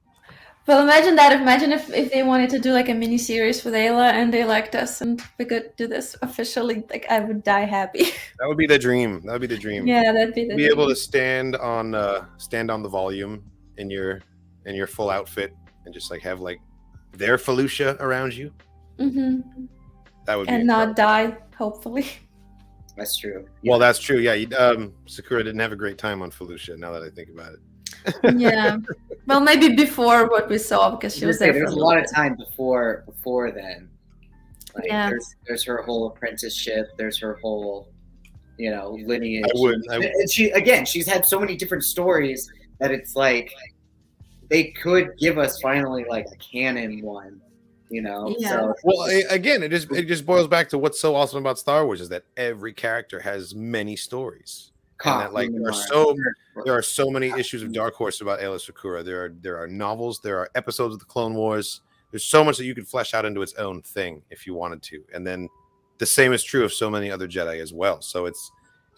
Well, imagine that. Imagine if they wanted to do like a mini series with Ayla and they liked us and we could do this officially. Like, I would die happy. That would be the dream. That would be the dream. Yeah, that'd be the dream. Be able to stand on the volume in your full outfit and just like have like their Felucia around you. Mm-hmm. That would be and not die, hopefully. That's true. Well, that's true. Yeah, Secura didn't have a great time on Felucia. Now that I think about it. Yeah. Well, maybe before what we saw, because she was there for There's a lot of time before then. Like, Yeah. there's her whole apprenticeship. There's her whole, lineage. I She's had so many different stories that it's like they could give us finally like a canon one. Yeah. So Well, again, it just boils back to what's so awesome about Star Wars is that every character has many stories. And that, like, there are so many issues of Dark Horse about Ayla Secura. There are novels, there are episodes of the Clone Wars. There's so much that you could flesh out into its own thing if you wanted to. And then the same is true of so many other Jedi as well. So it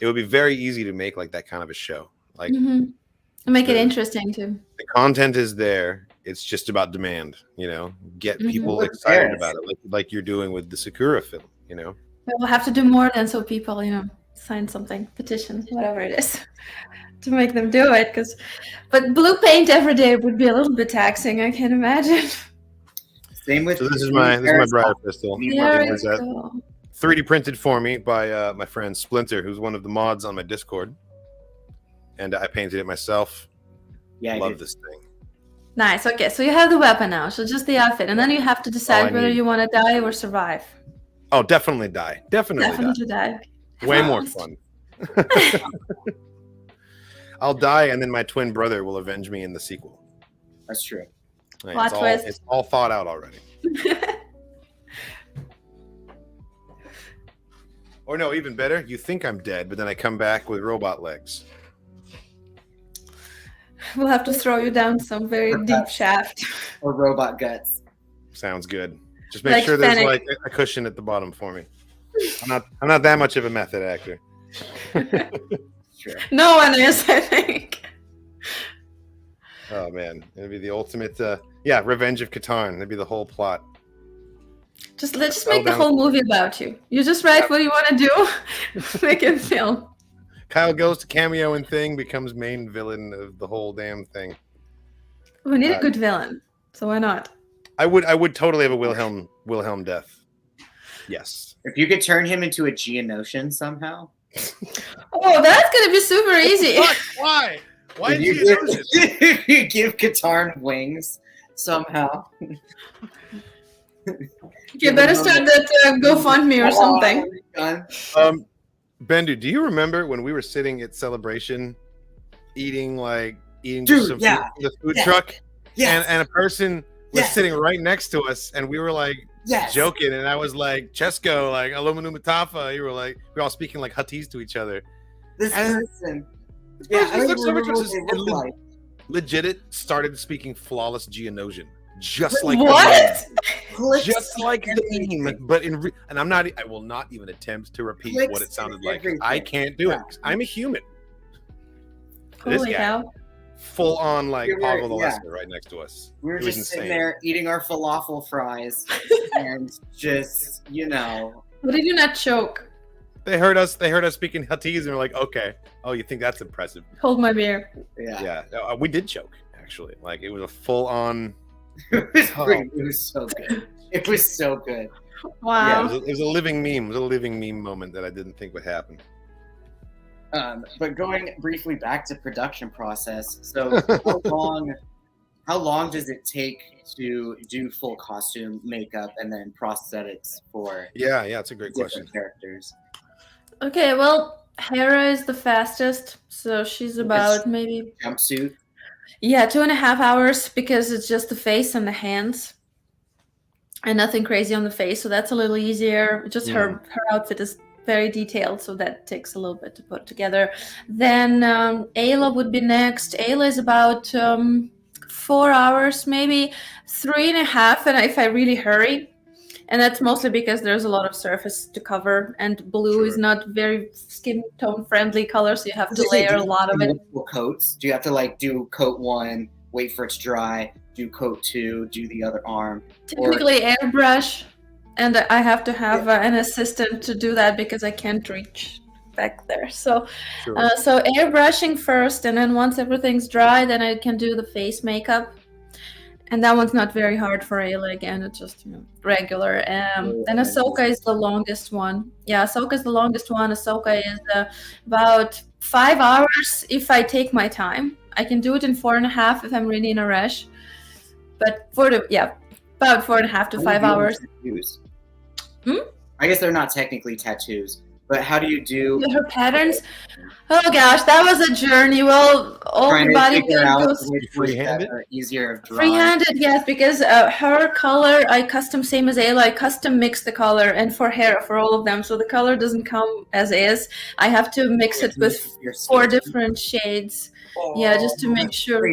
would be very easy to make like that kind of a show. Like make it interesting too. the content is there. It's just about demand, get people excited about it, like you're doing with the Secura film, We'll have to do more than so people, sign something, petition, whatever it is, to make them do it. But blue paint every day would be a little bit taxing, I can imagine. Same with. So this is my Briar pistol. There It was, you go. 3D printed for me by my friend Splinter, who's one of the mods on my Discord, and I painted it myself. Yeah, I love did. this thing. Nice. Okay, so you have the weapon now, so just the outfit, and then you have to decide whether you want to die or survive. Oh, definitely die. Definitely die. Way more fun. I'll die, and then my twin brother will avenge me in the sequel. That's true. Plot twist. It's all thought out already. Or no, even better, you think I'm dead, but then I come back with robot legs. We'll have to throw you down some very deep shaft. Or robot guts. Sounds good. Just make Like sure there's Fennec. like a cushion at the bottom for me. I'm not that much of a method actor. Sure. No one is, I think. Oh man, it'd be the ultimate. Revenge of Katarn. That'd be the whole plot. Let's just make the whole movie about you. You just write what you want to do, make it film. Kyle goes to cameo and thing, becomes main villain of the whole damn thing. We need a good villain, so why not? I would totally have a Wilhelm death. Yes. If you could turn him into a Geonosian somehow. Oh, that's gonna be super easy. Why? Why If you give Katarn wings somehow. You better start that GoFundMe or something. Bendu, do you remember when we were sitting at Celebration eating Dude, some yeah. food from the food Yeah. truck? Yes. And a person was Yes. sitting right next to us, and we were like Yes. joking, and I was like, Chesko, like Aluminu Matafa. You were like, we were all speaking like Huttese to each other. This And- person. This Yeah, person I don't looks so remember much what they look like. legit. It started speaking flawless Geonosian, just like What? the meme. Just like the meme, but and I will not even attempt to repeat Clicks what it sounded and like. everything. I can't do it. 'Cause I'm a human. This Holy guy, cow. full on like We were- Pavel the yeah. Lesser right next to us. We were It was just sitting insane. there eating our falafel fries and just, What did you not choke? They heard us speaking Huttese, and we're like, okay. Oh, you think that's impressive? Hold my beer. yeah. Yeah, we did choke actually. Like it was a full on. It was so good. It was so good. Wow. Yeah, it was a living meme. It was a living meme moment that I didn't think would happen. But going briefly back to production process, so how long does it take to do full costume, makeup, and then prosthetics for Yeah, it's a great question. different characters? Okay, well, Hera is the fastest, so she's about maybe Jumpsuit. 2.5 hours because it's just the face and the hands, and nothing crazy on the face, so that's a little easier. Just her outfit is very detailed, so that takes a little bit to put together. Then Ayla would be next. Ayla is about 4 hours, maybe 3.5, and if I really hurry. And that's mostly because there's a lot of surface to cover, and blue is not very skin tone friendly color, so you have to layer a lot of it. Multiple coats. Do you have to do coat 1, wait for it to dry, do coat 2, do the other arm? Typically airbrush, and I have to have an assistant to do that because I can't reach back there. So, so airbrushing first, and then once everything's dry, then I can do the face makeup. And that one's not very hard for Ayla again. It's just regular. Then Ahsoka is the longest one. Yeah, Ahsoka is the longest one. Ahsoka is about 5 hours if I take my time. I can do it in 4.5 if I'm really in a rush. But about 4.5 to 5 hours. I guess they're not technically tattoos, but how do you do her patterns? Oh gosh, that was a journey. Well, all the body goes freehanded, easier of drawing. Freehanded, yes, because her color I custom, same as Ayla, I custom mix the color, and for hair for all of them, so the color doesn't come as is. I have to mix it with 4 different shades. Yeah, just to make sure.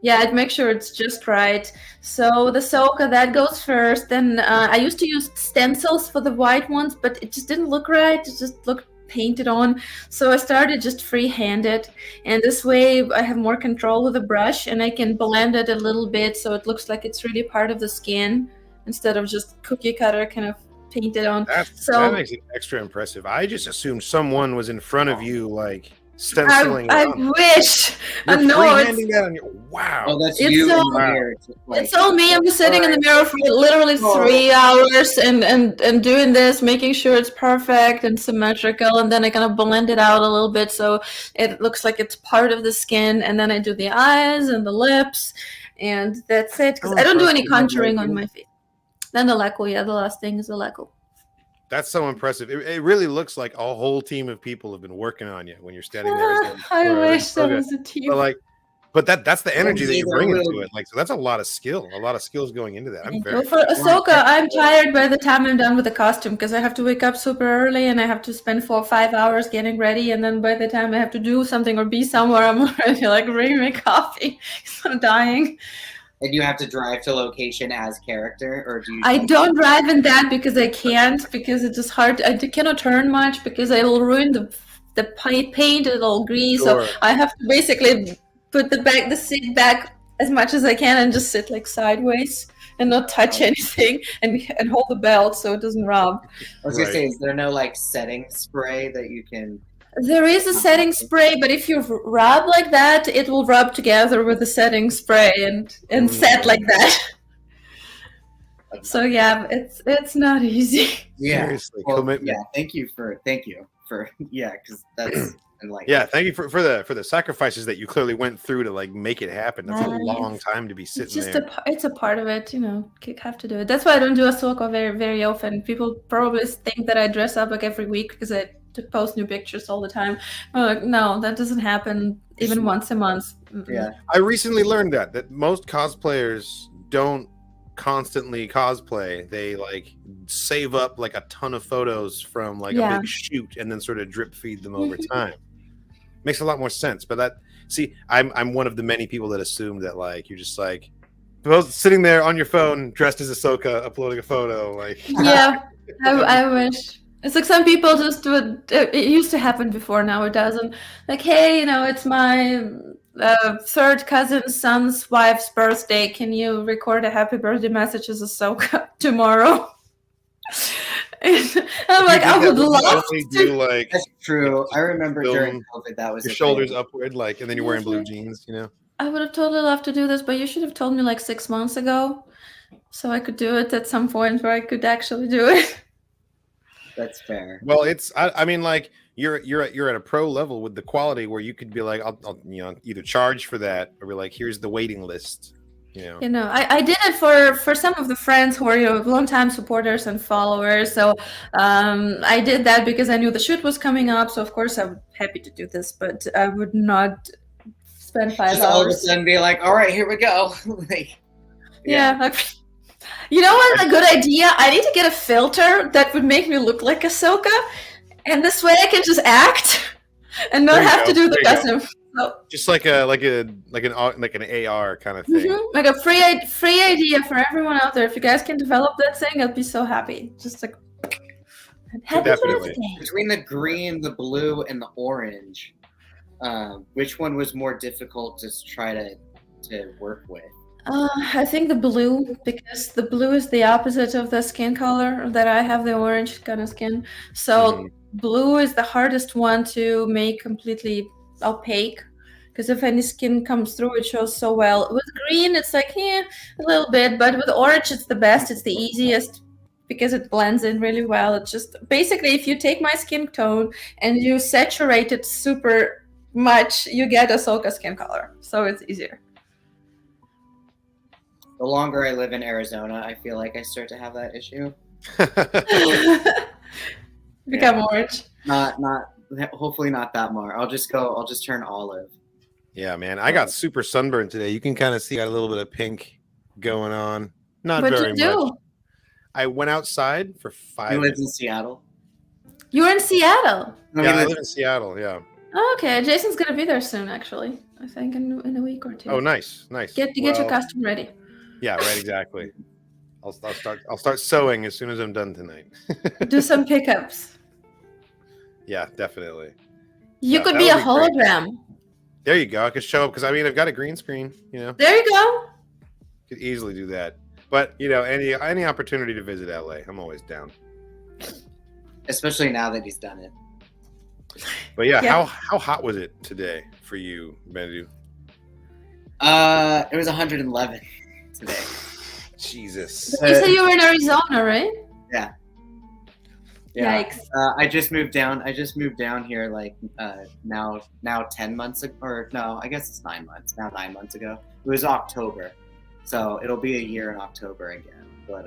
Yeah, I'd make sure it's just right. So the Ahsoka, that goes first. Then I used to use stencils for the white ones, but it just didn't look right. It just looked painted on. So I started just free-handed. And this way I have more control with the brush, and I can blend it a little bit so it looks like it's really part of the skin instead of just cookie cutter kind of painted on. That makes it extra impressive. I just assumed someone was in front of you, like, stenciling. I wish. Wow. Oh, that's you in the mirror. It's all me. I'm just sitting in the mirror for literally 3 hours and doing this, making sure it's perfect and symmetrical, and then I kind of blend it out a little bit so it looks like it's part of the skin, and then I do the eyes and the lips, and that's it. Because I don't do any contouring on my face. Then the Leco, the last thing is the Leco. That's so impressive. It really looks like a whole team of people have been working on you when you're standing there. I wish that was a team. But that's the energy that you bring into it. Like, so that's a lot of skill. A lot of skills going into that. For Ahsoka, I'm tired by the time I'm done with the costume because I have to wake up super early and I have to spend 4 or 5 hours getting ready. And then by the time I have to do something or be somewhere, I'm already like, bring me coffee. I'm dying. And you have to drive to location as character, or do you? I don't drive in that because I can't, because it's just hard. I cannot turn much because it'll ruin the paint. It'll grease. Sure. So I have to basically put the seat back as much as I can and just sit like sideways and not touch anything and hold the belt so it doesn't rub. I was gonna say, is there no like setting spray that you can? There is a setting spray, but if you rub like that, it will rub together with the setting spray and set like that. So yeah, it's not easy. Yeah. Seriously, well, commitment. Yeah, thank you for because that's like thank you for the sacrifices that you clearly went through to like make it happen. That's a long time to be sitting there. It's a part of it, you have to do it. That's why I don't do Ahsoka very, very often. People probably think that I dress up like every week because I post new pictures all the time. I'm like, no, that doesn't happen even once a month. Yeah. I recently learned that most cosplayers don't constantly cosplay. They like save up like a ton of photos from like a big shoot and then sort of drip feed them over time. Makes a lot more sense. But I'm one of the many people that assume that like you're just like sitting there on your phone dressed as Ahsoka uploading a photo like I wish. It's like some people just do it. It used to happen before, now it doesn't. Like, hey, it's my third cousin's son's wife's birthday. Can you record a happy birthday message as Ahsoka tomorrow? I'm like, I would love to. Like, that's true. I remember during COVID that was your shoulders upward, like, and then you're wearing blue jeans, I would have totally loved to do this, but you should have told me like 6 months ago, so I could do it at some point where I could actually do it. That's fair. Well, I mean, like you're at a pro level with the quality where you could be like, I'll either charge for that or be like, here's the waiting list. I did it for some of the friends who are long-time supporters and followers. So I did that because I knew the shoot was coming up. So of course I'm happy to do this, but I would not spend 5 hours. All of a sudden be like, all right, here we go. You know what's a good idea? I need to get a filter that would make me look like Ahsoka, and this way I can just act and not have to do the costume. So, just like an AR kind of thing. Like a free idea for everyone out there. If you guys can develop that thing, I'd be so happy. Just like happy birthday. Between the green, the blue, and the orange, which one was more difficult to try to work with? I think the blue, because the blue is the opposite of the skin color that I have, the orange kind of skin. So blue is the hardest one to make completely opaque, because if any skin comes through, it shows so well. With green, it's like, a little bit, but with orange, it's the best. It's the easiest because it blends in really well. It's just basically, if you take my skin tone and you saturate it super much, you get Ahsoka skin color. So it's easier. The longer I live in Arizona, I feel like I start to have that issue. Become orange. Not hopefully not that more. I'll just turn olive. Yeah, man. I got super sunburned today. You can kind of see I got a little bit of pink going on. Not What'd very you do? much. I went outside for 5 You minutes. live in Seattle? You were in Seattle? Yeah, I live in Seattle, yeah. Oh, okay, Jason's gonna be there soon, actually. I think in a week or two. Oh, nice. Get your costume ready. Yeah, right, exactly. I'll start sewing as soon as I'm done tonight. Do some pickups. Yeah, definitely. You Yeah, could that be a would great. hologram. There you go. I could show up because I've got a green screen. There you go. Could easily do that. But any opportunity to visit LA, I'm always down. Especially now that he's done it. But yeah, Yeah. how hot was it today for you, Bendu? It was 111 today. Jesus. You said you were in Arizona, right? Yeah. Yikes. I just moved down here like now 10 months ago, or no, I guess it's 9 months. Now 9 months ago. It was October. So it'll be a year in October again. But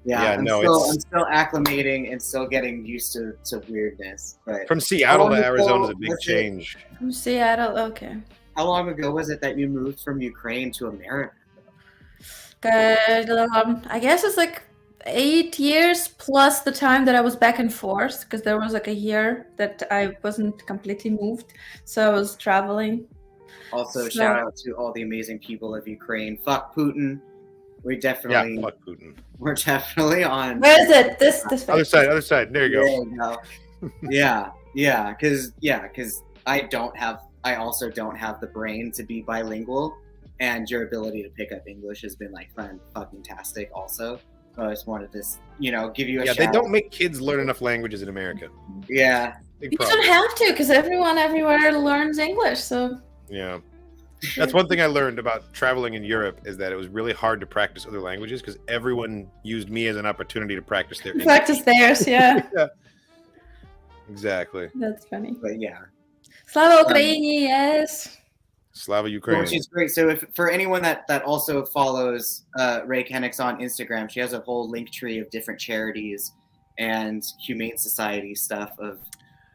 I'm still acclimating and still getting used to weirdness. But From Seattle to Arizona is a big change. From Seattle, okay. How long ago was it that you moved from Ukraine to America? I guess it's like 8 years plus the time that I was back and forth, because there was like a year that I wasn't completely moved, so I was traveling. Also, shout out to all the amazing people of Ukraine. Fuck Putin. Fuck Putin. We're definitely on. Where is it? This Other side. There you go. Yeah, because I also don't have the brain to be bilingual, and your ability to pick up English has been like fucking tastic also. So I just wanted to, give you a shout. They don't make kids learn enough languages in America. Yeah. Big You problem. don't have to, because everyone everywhere learns English, so. Yeah. That's one thing I learned about traveling in Europe, is that it was really hard to practice other languages because everyone used me as an opportunity to practice their English. Practice theirs, yeah. Yeah. Exactly. That's funny. But yeah. Slava Ukraini, yes. Slava Ukraine. Which is great. So for anyone that also follows Rei Kennex on Instagram, she has a whole link tree of different charities and humane society stuff of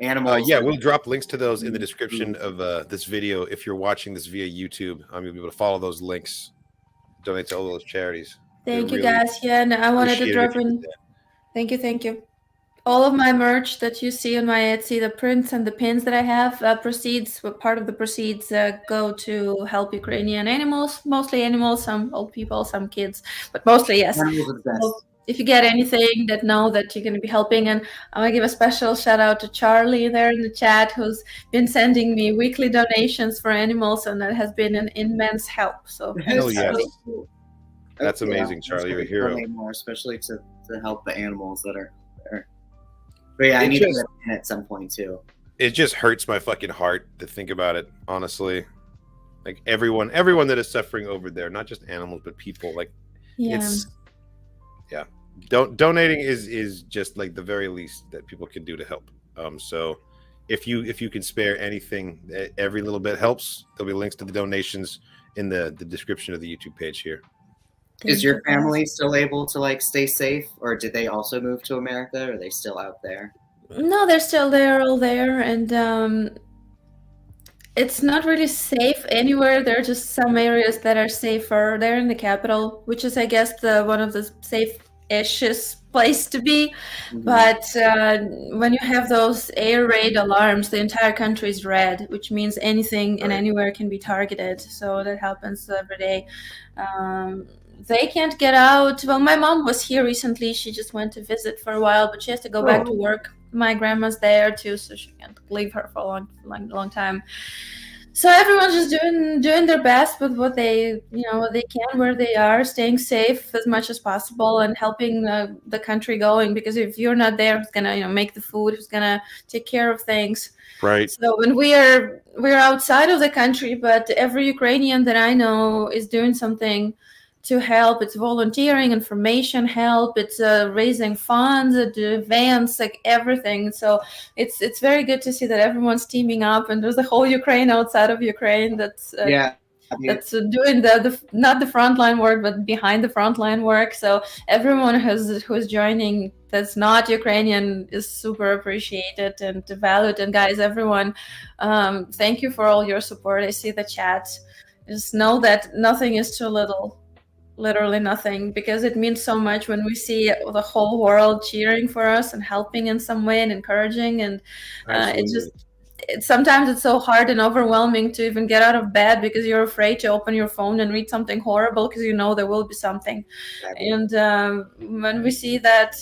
animals. Yeah, we'll drop links to those in the description of this video. If you're watching this via YouTube, you'll be able to follow those links, donate to all those charities. Thank you, guys. Yeah, and I wanted to drop in. Thank you. All of my merch that you see on my Etsy, the prints and the pins that I have, part of the proceeds go to help Ukrainian animals, mostly animals, some old people, some kids, but mostly, yes. So if you get anything that know that you're going to be helping, and I want to give a special shout out to Charlie there in the chat, who's been sending me weekly donations for animals, and that has been an immense help. So Hell yes. Really cool. That's amazing, Charlie. You're a hero. More, especially to help the animals that are there. But yeah, I need to get in at some point too. It just hurts my fucking heart to think about it, honestly. Like everyone that is suffering over there, not just animals, but people. Like donating is just like the very least that people can do to help. So if you can spare anything, every little bit helps. There'll be links to the donations in the description of the YouTube page here. Is your family still able to like stay safe, or did they also move to America, or are they still out there? No, they're still there, all there, and it's not really safe anywhere. There are just some areas that are safer. They're in the capital, which is, I guess, one of the safe-ish place to be. Mm-hmm. But when you have those air raid alarms, the entire country is red, which means anything and anywhere can be targeted. So that happens every day. They can't get out. Well, my mom was here recently. She just went to visit for a while, but she has to go back to work. My grandma's there too, so she can't leave her for a long time. So everyone's just doing their best with what they what they can where they are, staying safe as much as possible and helping the country going. Because if you're not there, who's gonna make the food? Who's gonna take care of things? Right. So when we're outside of the country, but every Ukrainian that I know is doing something to help. It's volunteering, information help. It's raising funds, events, like everything. So it's very good to see that everyone's teaming up, and there's a whole Ukraine outside of Ukraine that's that's doing the not the frontline work, but behind the frontline work. So everyone who's joining that's not Ukrainian is super appreciated and valued. And guys, everyone, thank you for all your support. I see the chat. Just know that nothing is too little. Literally nothing, because it means so much when we see the whole world cheering for us and helping in some way and encouraging. And sometimes it's so hard and overwhelming to even get out of bed because you're afraid to open your phone and read something horrible because there will be something. And when we see that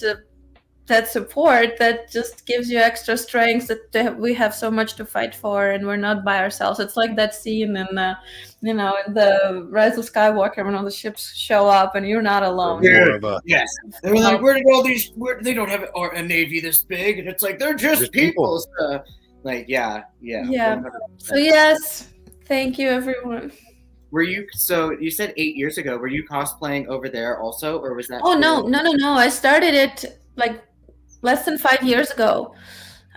support, that just gives you extra strength that we have so much to fight for and we're not by ourselves. It's like that scene in in the Rise of Skywalker when all the ships show up and you're not alone. Yes. They're like, where did all these, they don't have a navy this big. And it's like, they're just people. So, like, yeah. 100%. So yes, thank you everyone. So you said 8 years ago, were you cosplaying over there also, or was that? Oh, no. I started it like less than 5 years ago.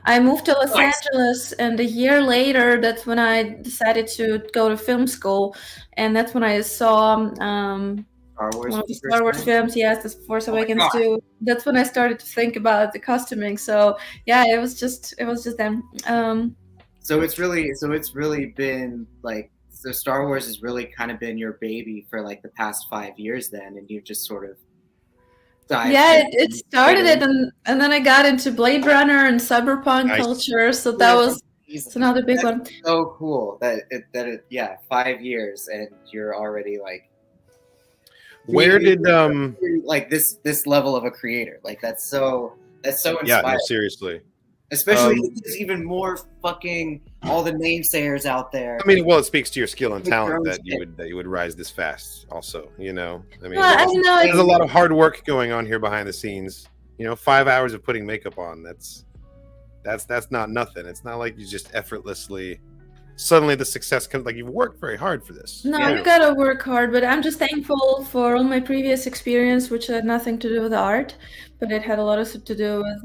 I moved to Los Angeles, and a year later, that's when I decided to go to film school, and that's when I saw Star Wars films. Yes, The Force Awakens too. That's when I started to think about the costuming. So yeah, it was just then. So it's really been like, so Star Wars has really kind of been your baby for like the past 5 years then, and you've just sort of it started it, and then I got into Blade Runner and cyberpunk culture, so that was another big one. So cool that 5 years and you're already like, where did like this level of a creator, like that's so inspiring. Yeah, no, seriously. Especially there's even more fucking all the namesayers out there. I mean, well, it speaks to your skill and talent that you would rise this fast. Also, I mean, there's a lot of hard work going on here behind the scenes. 5 hours of putting makeup on. That's not nothing. It's not like you just effortlessly. Suddenly, the success comes. Like you've worked very hard for this. No, you gotta work hard. But I'm just thankful for all my previous experience, which had nothing to do with art, but it had a lot to do with.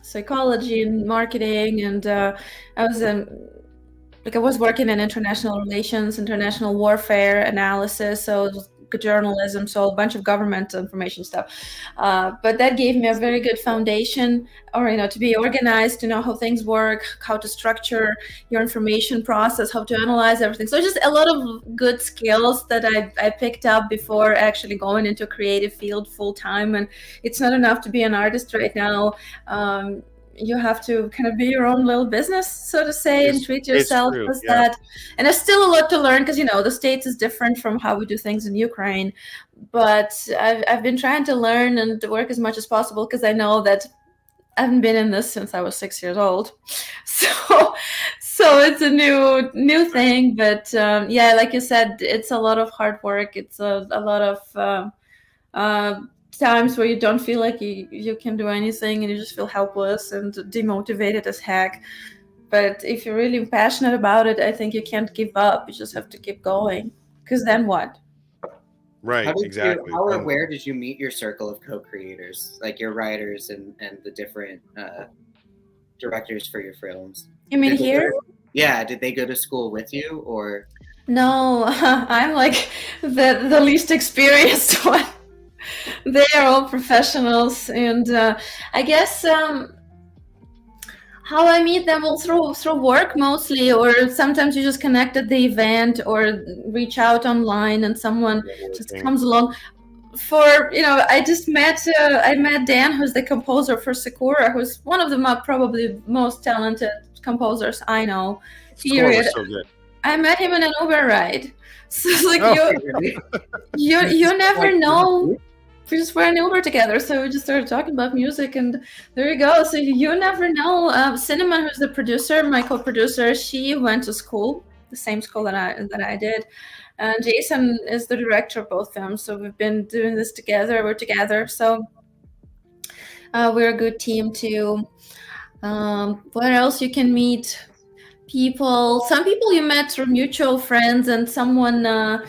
Psychology and marketing, and I was working in international relations, international warfare analysis, so journalism, so a bunch of government information stuff. But that gave me a very good foundation, to be organized, to know how things work, how to structure your information process, how to analyze everything. So just a lot of good skills that I picked up before actually going into a creative field full time. And it's not enough to be an artist right now. You have to kind of be your own little business, so to say, and treat yourself as that. And there's still a lot to learn because, the States is different from how we do things in Ukraine. But I've been trying to learn and to work as much as possible because I know that I haven't been in this since I was 6 years old. So it's a new thing. But like you said, it's a lot of hard work. It's a lot of times where you don't feel like you can do anything and you just feel helpless and demotivated as heck. But if you're really passionate about it, I think you can't give up. You just have to keep going, because then what? Right, exactly. How or where did you meet your circle of co-creators, like your writers and the different directors for your films? You mean here? Did they go to school with you, or? No, I'm like the least experienced one. They are all professionals, and I guess how I meet them will through work mostly, or sometimes you just connect at the event or reach out online and someone just comes along. I just met Dan, who's the composer for Secura, who's one of the probably most talented composers I know. Period. So good. I met him in an Uber ride. So you never know. we just were in Uber together, so we just started talking about music, and there you go. So you never know. Cinnamon, who's the producer, my co-producer, she went to school, the same school that I did, and Jason is the director of both films. So we've been doing this together. We're together, so we're a good team too. What else? You can meet people. Some people you met through mutual friends, and someone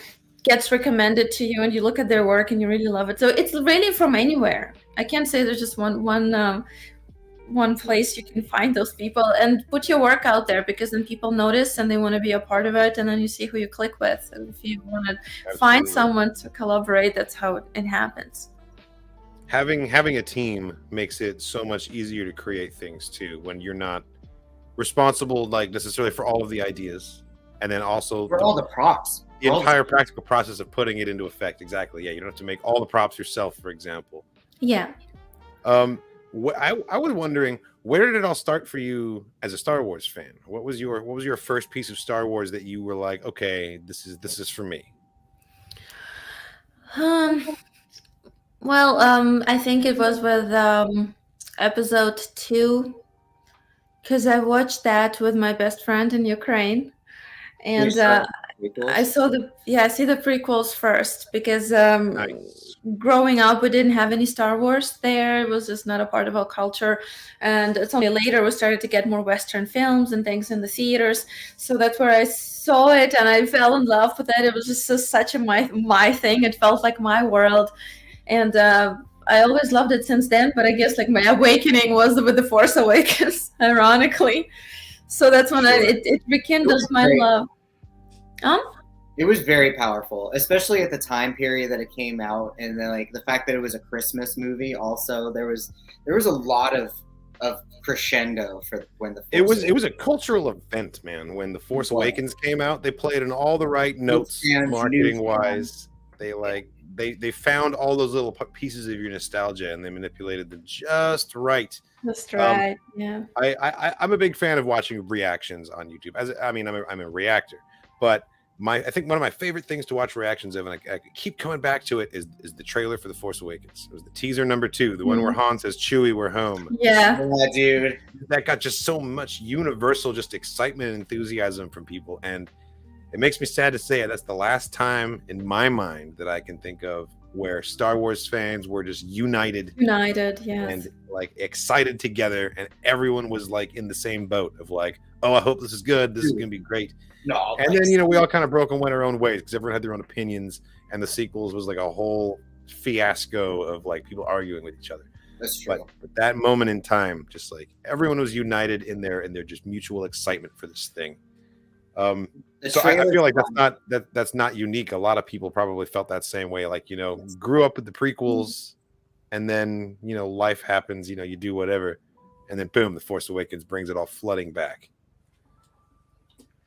gets recommended to you, and you look at their work and you really love it. So it's really from anywhere. I can't say there's just one place you can find those people, and put your work out there, because then people notice and they want to be a part of it, and then you see who you click with. And if you want to find someone to collaborate, that's how it happens. Having a team makes it so much easier to create things too, when you're not responsible like necessarily for all of the ideas, and then also for all the props. The entire practical process of putting it into effect. Exactly. Yeah, you don't have to make all the props yourself, for example. Yeah. I was wondering, where did it all start for you as a Star Wars fan? What was your first piece of Star Wars that you were like, okay, this is for me? Well, I think it was with episode 2, because I watched that with my best friend in Ukraine, and I saw I see the prequels first, because growing up we didn't have any Star Wars there. It was just not a part of our culture, and it's only later we started to get more Western films and things in the theaters. So that's where I saw it, and I fell in love with it. It was just such a my thing. It felt like my world, and I always loved it since then. But I guess like my awakening was with The Force Awakens, ironically. So that's when it rekindled my love. It was very powerful, especially at the time period that it came out, and then like the fact that it was a Christmas movie. Also, there was a lot of crescendo for when the Force it was a cultural event, man. When The Force Awakens came out, they played in all the right notes, marketing wise. They found all those little pieces of your nostalgia, and they manipulated them just right. That's right. Yeah. I'm a big fan of watching reactions on YouTube. I'm a reactor. But I think one of my favorite things to watch reactions of, and I keep coming back to it, is the trailer for The Force Awakens. It was the teaser number 2, the one where Han says, "Chewie, we're home." Yeah, dude. That got just so much universal just excitement and enthusiasm from people, and it makes me sad to say it. That's the last time in my mind that I can think of where Star Wars fans were just united, yes, and like excited together, and everyone was like in the same boat of like, oh, I hope this is good. This is gonna be great. No, and then we all kind of broke and went our own ways because everyone had their own opinions, and the sequels was like a whole fiasco of like people arguing with each other. That's true. But that moment in time, just like everyone was united in their just mutual excitement for this thing. So I feel like that's not unique. A lot of people probably felt that same way. Like grew up with the prequels, and then life happens. You do whatever, and then boom, The Force Awakens brings it all flooding back.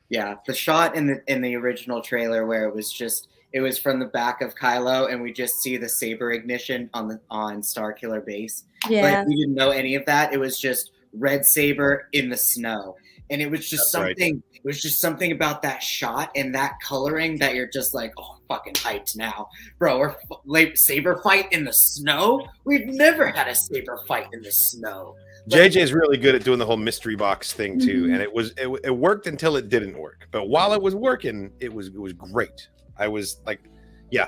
Yeah, the shot in the original trailer where it was from the back of Kylo, and we just see the saber ignition on Starkiller Base. Yeah, like we didn't know any of that. It was just red saber in the snow, and it was just something. Right. It was just something about that shot and that coloring that you're just like, oh, I'm fucking hyped now, bro. We're saber fight in the snow. We've never had a saber fight in the snow. JJ is really good at doing the whole mystery box thing too, and it worked until it didn't work. But while it was working, it was great. I was like,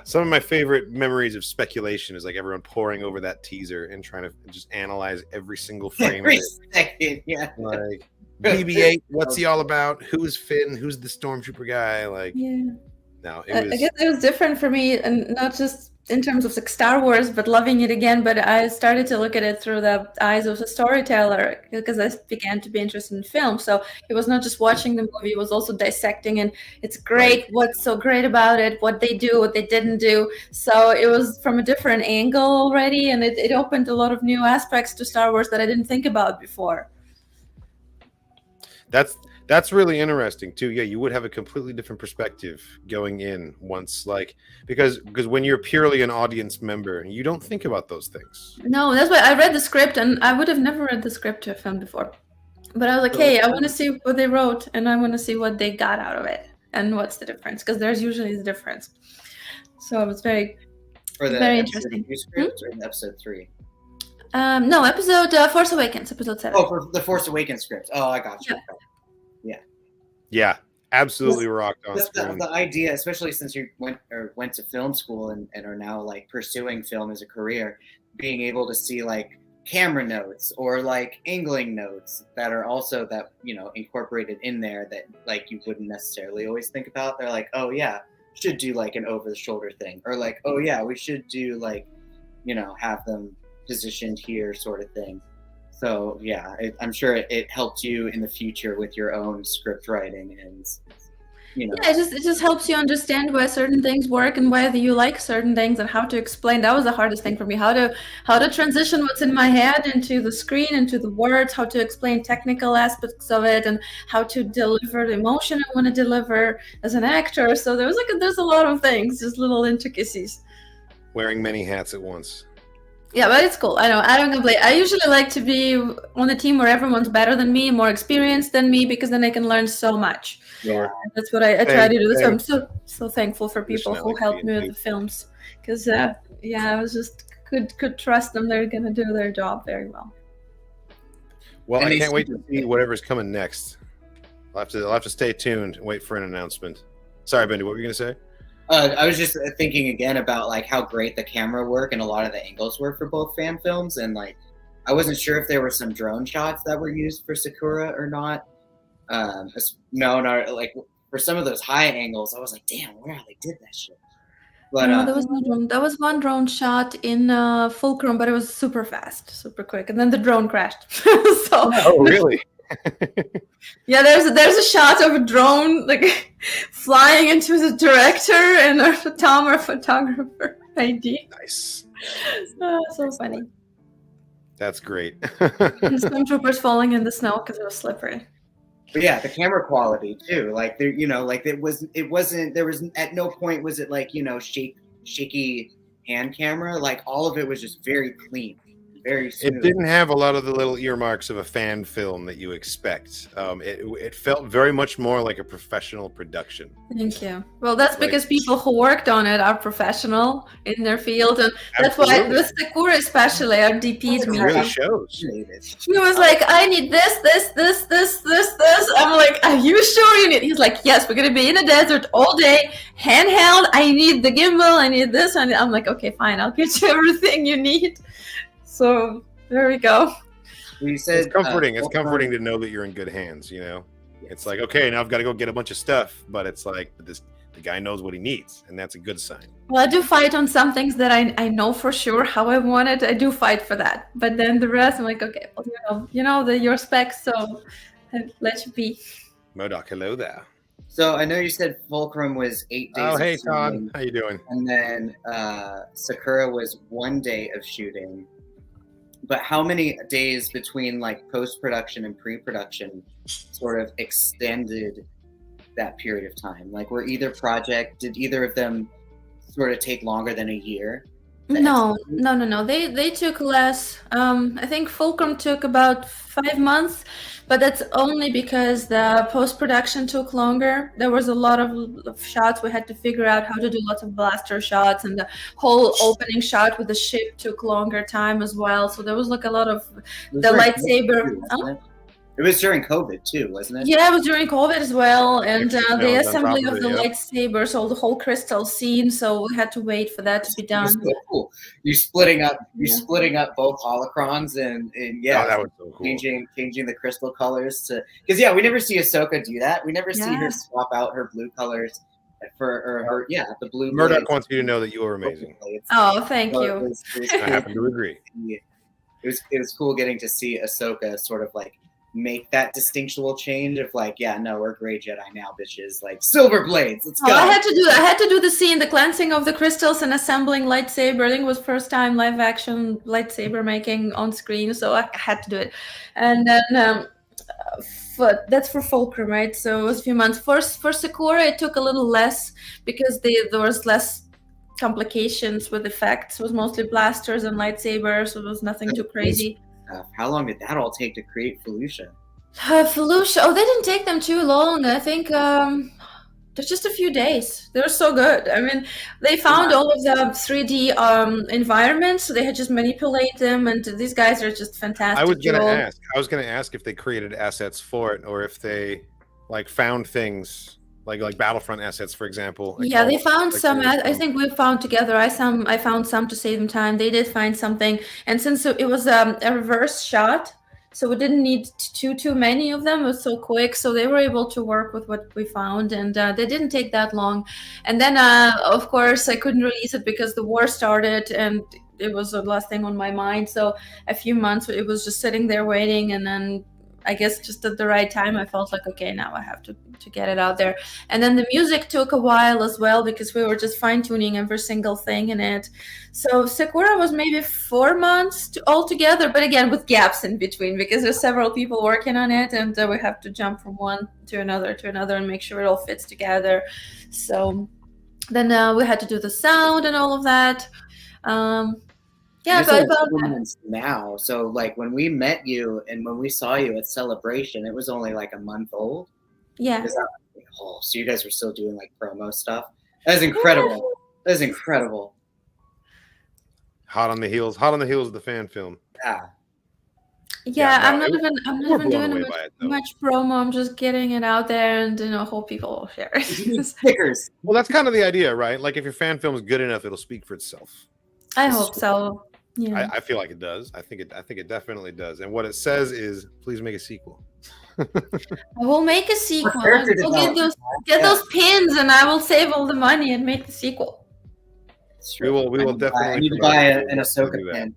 some of my favorite memories of speculation is like everyone poring over that teaser and trying to just analyze every single frame. Every second, yeah. Like BB-8, what's he all about? Who's Finn? Who's the stormtrooper guy? Like, no, it was. I guess it was different for me, and not just in terms of like Star Wars, but loving it again. But I started to look at it through the eyes of a storyteller because I began to be interested in film. So it was not just watching the movie; it was also dissecting. And it's great. Right. What's so great about it? What they do, what they didn't do. So it was from a different angle already, and it opened a lot of new aspects to Star Wars that I didn't think about before. That's really interesting too. Yeah, you would have a completely different perspective going in once, like because when you're purely an audience member, you don't think about those things. No, that's why I read the script, and I would have never read the script to a film before. But I was like, hey, I want to see what they wrote, and I want to see what they got out of it, and what's the difference, because there's usually the difference. So I was very For the Very episode interesting. 2 script or the episode 3? No, episode Force Awakens, episode 7. Oh, for the Force Awakens script. Oh, I got you. Yeah. Yeah, absolutely rocked on That's screen. the idea, especially since you went to film school and are now like pursuing film as a career, being able to see like camera notes or like angling notes that are also incorporated in there that like you wouldn't necessarily always think about. They're like, oh yeah, should do like an over the shoulder thing, or like, oh yeah, we should do like, have them positioned here sort of thing. So yeah, I'm sure it helped you in the future with your own script writing and Yeah, it just helps you understand why certain things work and why you like certain things and how to explain. That was the hardest thing for me, how to transition what's in my head into the screen, into the words, how to explain technical aspects of it, and how to deliver the emotion I want to deliver as an actor. So there's a lot of things, just little intricacies. Wearing many hats at once. Yeah, but it's cool. I know. I don't complain. I usually like to be on the team where everyone's better than me, more experienced than me, because then I can learn so much. Yeah, that's what I try to do. So I'm so thankful for people who helped me with the films, because I was just could trust them. They're gonna do their job very well. Well, I can't wait to see whatever's coming next. I'll have to stay tuned and wait for an announcement. Sorry, Bendu, what were you gonna say? I was just thinking again about like how great the camera work and a lot of the angles were for both fan films, and like I wasn't sure if there were some drone shots that were used for Secura or not. No, like for some of those high angles, I was like, damn, where they did that shit. But no, there was no drone. There was one drone shot in Fulcrum, but it was super fast, super quick, and then the drone crashed. Oh, really? Yeah, there's a shot of a drone like flying into the director and a photographer ID. Nice. So funny. That's great. And some troopers falling in the snow because it was slippery. But yeah, the camera quality too. Like there, like it wasn't. There was at no point was it like shaky hand camera. Like all of it was just very clean, very smooth. It didn't have a lot of the little earmarks of a fan film that you expect. It felt very much more like a professional production. Thank you. Well, that's because people who worked on it are professional in their field, and that's why with Secura especially, our DP's meeting. It really shows. He was like, "I need this. I'm like, "Are you sure you need?" He's like, "Yes, we're gonna be in the desert all day, handheld. I need the gimbal. I need this." And I'm like, "Okay, fine. I'll get you everything you need." So there we go. You said it's comforting. It's comforting to know that you're in good hands. It's like, okay, now I've got to go get a bunch of stuff, but it's like the guy knows what he needs, and that's a good sign. Well, I do fight on some things that I know for sure how I want it. I do fight for that, but then the rest, I'm like, okay, well, your specs, so let you be. MODOK, hello there. So I know you said Fulcrum was 8 days. Oh, hey, of shooting, Todd. How you doing? And then Secura was 1 day of shooting. But how many days between like post-production and pre-production sort of extended that period of time? Like did either of them sort of take longer than a year? No. They took less. I think Fulcrum took about 5 months, but that's only because the post-production took longer. There was a lot of shots. We had to figure out how to do lots of blaster shots, and the whole opening shot with the ship took longer time as well. So there was like a lot of the lightsaber. It was during COVID too, wasn't it? Yeah, it was during COVID as well, and the assembly of the lightsabers, all the whole crystal scene. So we had to wait for that to be done. So cool. You splitting up both holocrons and that was so cool. Changing the crystal colors because we never see Ahsoka do that. We never see her swap out her blue colors for the blue. MODOK wants you to know that you are amazing. Oh, thank you. I happen to agree. It was cool getting to see Ahsoka sort of like make that distinctual change of like, we're gray Jedi now, bitches. Like silver blades, let's go. I had to do that. I had to do the scene, the cleansing of the crystals and assembling lightsaber. I think it was first time live action lightsaber making on screen, so I had to do it. And then that's for Fulcrum, right? So it was a few months. For Secura, it took a little less because there was less complications with effects. It was mostly blasters and lightsabers, so it was nothing too crazy. How long did that all take to create Felucia? Felucia, they didn't take them too long. I think There's just a few days. They were so good. I mean, they found all of the 3D environments, so they had just manipulate them, and these guys are just fantastic. I was gonna ask if they created assets for it, or if they like found things like Battlefront assets, for example. Like, yeah, they found some. I think we found together. I found some to save them time. They did find something, and since it was a reverse shot, so we didn't need too many of them. It was so quick, so they were able to work with what we found, and they didn't take that long. And then, of course, I couldn't release it because the war started, and it was the last thing on my mind. So a few months, it was just sitting there waiting, and then I guess just at the right time, I felt like, okay, now I have to get it out there. And then the music took a while as well because we were just fine-tuning every single thing in it. So Secura was maybe 4 months altogether, but again, with gaps in between because there's several people working on it, and we have to jump from one to another and make sure it all fits together. So then we had to do the sound and all of that. Yeah, but now. So like when we met you and when we saw you at Celebration, it was only like a month old. Yeah. So you guys were still doing like promo stuff. That is incredible. That is incredible. Hot on the heels of the fan film. Yeah, no, I'm not even doing much promo. I'm just getting it out there, and hope people will share it. Stickers. Well, that's kind of the idea, right? Like if your fan film is good enough, it'll speak for itself. I hope so. Yeah. I feel like it does. I think it definitely does. And what it says is, please make a sequel. I will make a sequel. We'll get those pins, and I will save all the money and make the sequel. We will definitely. I need to buy an Ahsoka pin.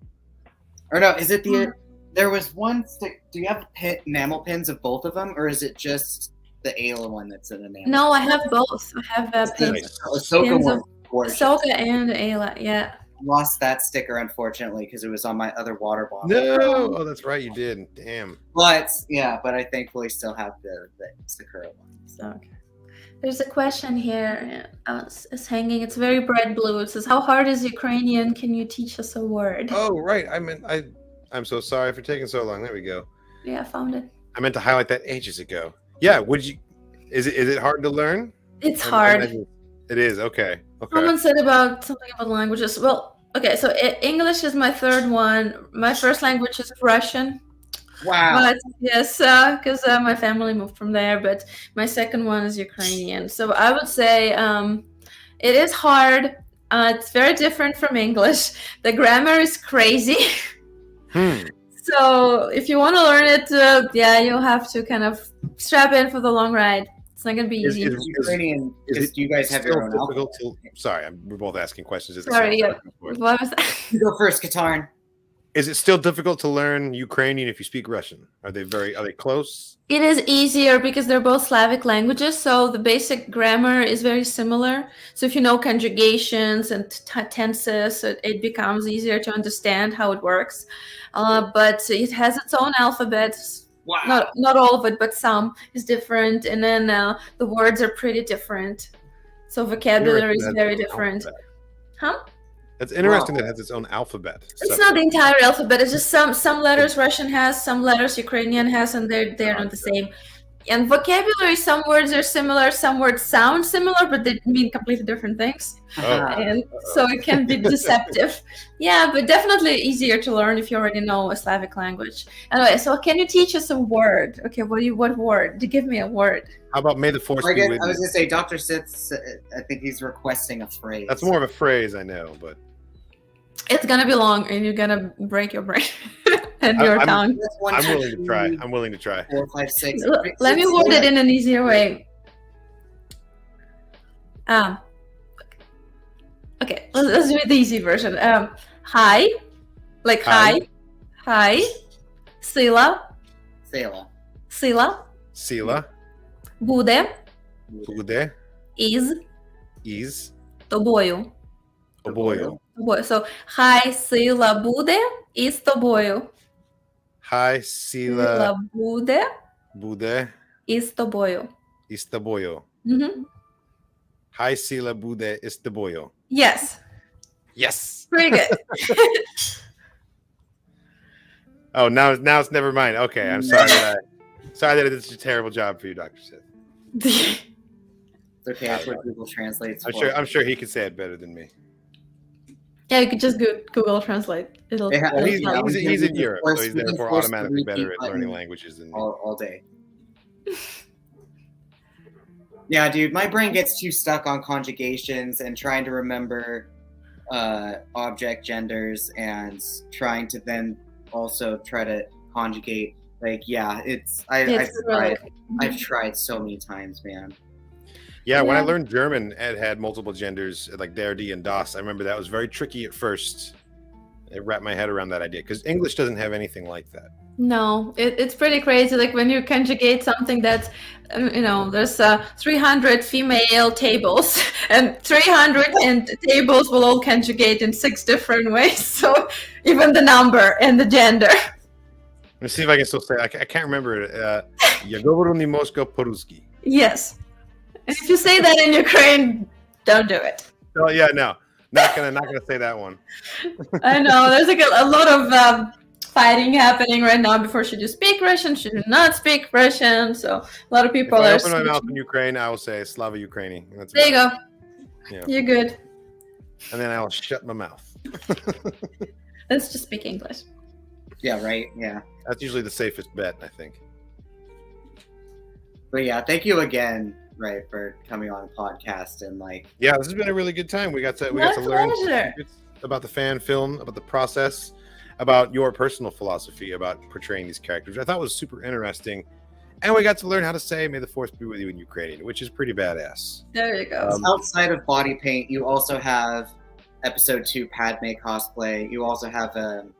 Or no, is it the? There was one stick. Do you have enamel pins of both of them, or is it just the Ayla one that's an enamel? No, I have both. I have pins. Ahsoka one. Ahsoka and Ayla. Yeah. Lost that sticker unfortunately because it was on my other water bottle. No, oh, that's right, you did. Damn. But I thankfully still have the Secura one. So, okay. There's a question here. It's hanging. It's very bright blue. It says, "How hard is Ukrainian? Can you teach us a word?" Oh, right. I'm so sorry for taking so long. There we go. Yeah, I found it. I meant to highlight that ages ago. Yeah. Is it hard to learn? It's hard. It is. Okay. Someone said something about languages. Well, okay, so English is my third one. My first language is Russian. Wow. But yes, because my family moved from there. But my second one is Ukrainian. So I would say it is hard. It's very different from English. The grammar is crazy. So if you want to learn it, you'll have to kind of strap in for the long ride. It's not going to be easy. Ukrainian, do you guys have your own alphabet? Sorry, we're both asking questions. Sorry, yeah. What was that? You go first, Katarn. Is it still difficult to learn Ukrainian if you speak Russian? Are they close? It is easier because they're both Slavic languages, so the basic grammar is very similar. So if you know conjugations and tenses, it becomes easier to understand how it works. But it has its own alphabet. Wow. Not all of it, but some is different, and then the words are pretty different. So vocabulary is very different. Huh? That's interesting. That it has its own alphabet. It's not the entire alphabet. It's just some letters Russian has, some letters Ukrainian has, and they're not the same. And vocabulary, some words are similar, some words sound similar, but they mean completely different things. And so it can be deceptive. Yeah, but definitely easier to learn if you already know a Slavic language. Anyway, so can you teach us a word? Okay, what word? Give me a word. How about "May the Force be with you"? I was going to say, Dr. Sitz, I think he's requesting a phrase. That's more of a phrase, I know, but... It's going to be long, and you're going to break your brain and your tongue. I'm willing to try. 4, 5, 6. Let me word it in an easier way. Okay, let's do the easy version. Hi, like hi. Sila. Буде. Із. Тобою. So, хай сила буде із тобою. Хай сила буде із тобою. Хай сила буде із тобою. Yes. Yes. Pretty good. Oh, now it's never mind. Okay, I'm sorry that I did such a terrible job for you, Dr. Sith. It's It's okay. That's what Google translates. I'm sure he could say it better than me. Yeah, you could just Google Translate. It'll. He's in Europe, so he's therefore automatically better at learning languages than me. All day. Yeah, dude, my brain gets too stuck on conjugations and trying to remember object genders and trying to then also try to conjugate. Like, yeah, I've tried so many times, man. Yeah, when I learned German, it had multiple genders like der, die, and das. I remember that was very tricky at first. I wrapped my head around that idea because English doesn't have anything like that. No, it's pretty crazy. Like when you conjugate something that's, there's 300 female tables, and 300 and tables will all conjugate in 6 different ways. So even the number and the gender. Let me see if I can still say. I can't remember it. Ja govoru ni mosko po-ruski. Yes. If you say that in Ukraine, don't do it. Oh yeah, no, not gonna say that one. I know there's like a lot of fighting happening right now. Before should you speak Russian? Should you not speak Russian? So a lot of people if I are. open my mouth in Ukraine, I will say Slava Ukraini. There you go. Yeah. You're good. And then I'll shut my mouth. Let's just speak English. Yeah. Right. Yeah. That's usually the safest bet, I think. But yeah, thank you again. Right, for coming on a podcast and yeah, this has been a really good time. We got to learn about the fan film, about the process, about your personal philosophy about portraying these characters, which I thought was super interesting. And we got to learn how to say "May the Force be with you" in Ukrainian, which is pretty badass. There you go. Outside of body paint, you also have Episode 2 Padme cosplay. You also have the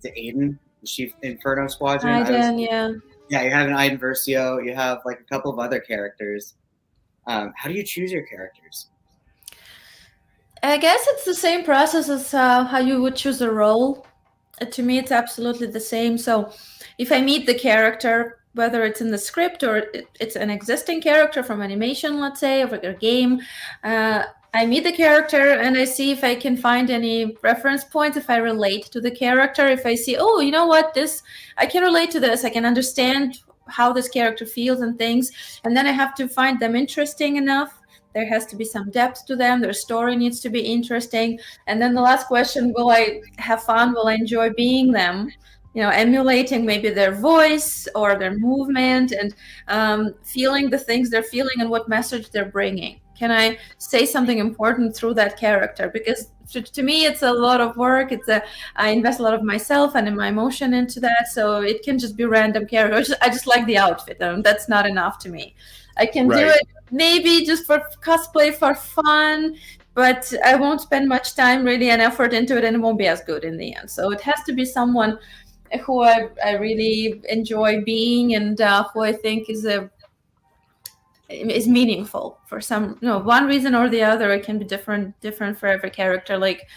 Aiden, the Chief Inferno Squadron. Yeah. Yeah, you have an Iden Versio. You have a couple of other characters. How do you choose your characters? I guess it's the same process as how you would choose a role. To me, it's absolutely the same. So if I meet the character, whether it's in the script or it's an existing character from animation, let's say, or a game, I meet the character and I see if I can find any reference points, if I relate to the character, if I see, oh, you know what, I can relate to this, I can understand how this character feels and things, and then I have to find them interesting enough. There has to be some depth to them. Their story needs to be interesting. And then the last question, will I have fun? Will I enjoy being them? Emulating maybe their voice or their movement and feeling the things they're feeling and what message they're bringing. Can I say something important through that character? Because to me, it's a lot of work. I invest a lot of myself and in my emotion into that. So it can just be random character. I just like the outfit, and that's not enough to me. I can do it maybe just for cosplay for fun, but I won't spend much time really and effort into it, and it won't be as good in the end. So it has to be someone who I really enjoy being and who I think is meaningful for some, one reason or the other. It can be different for every character. Like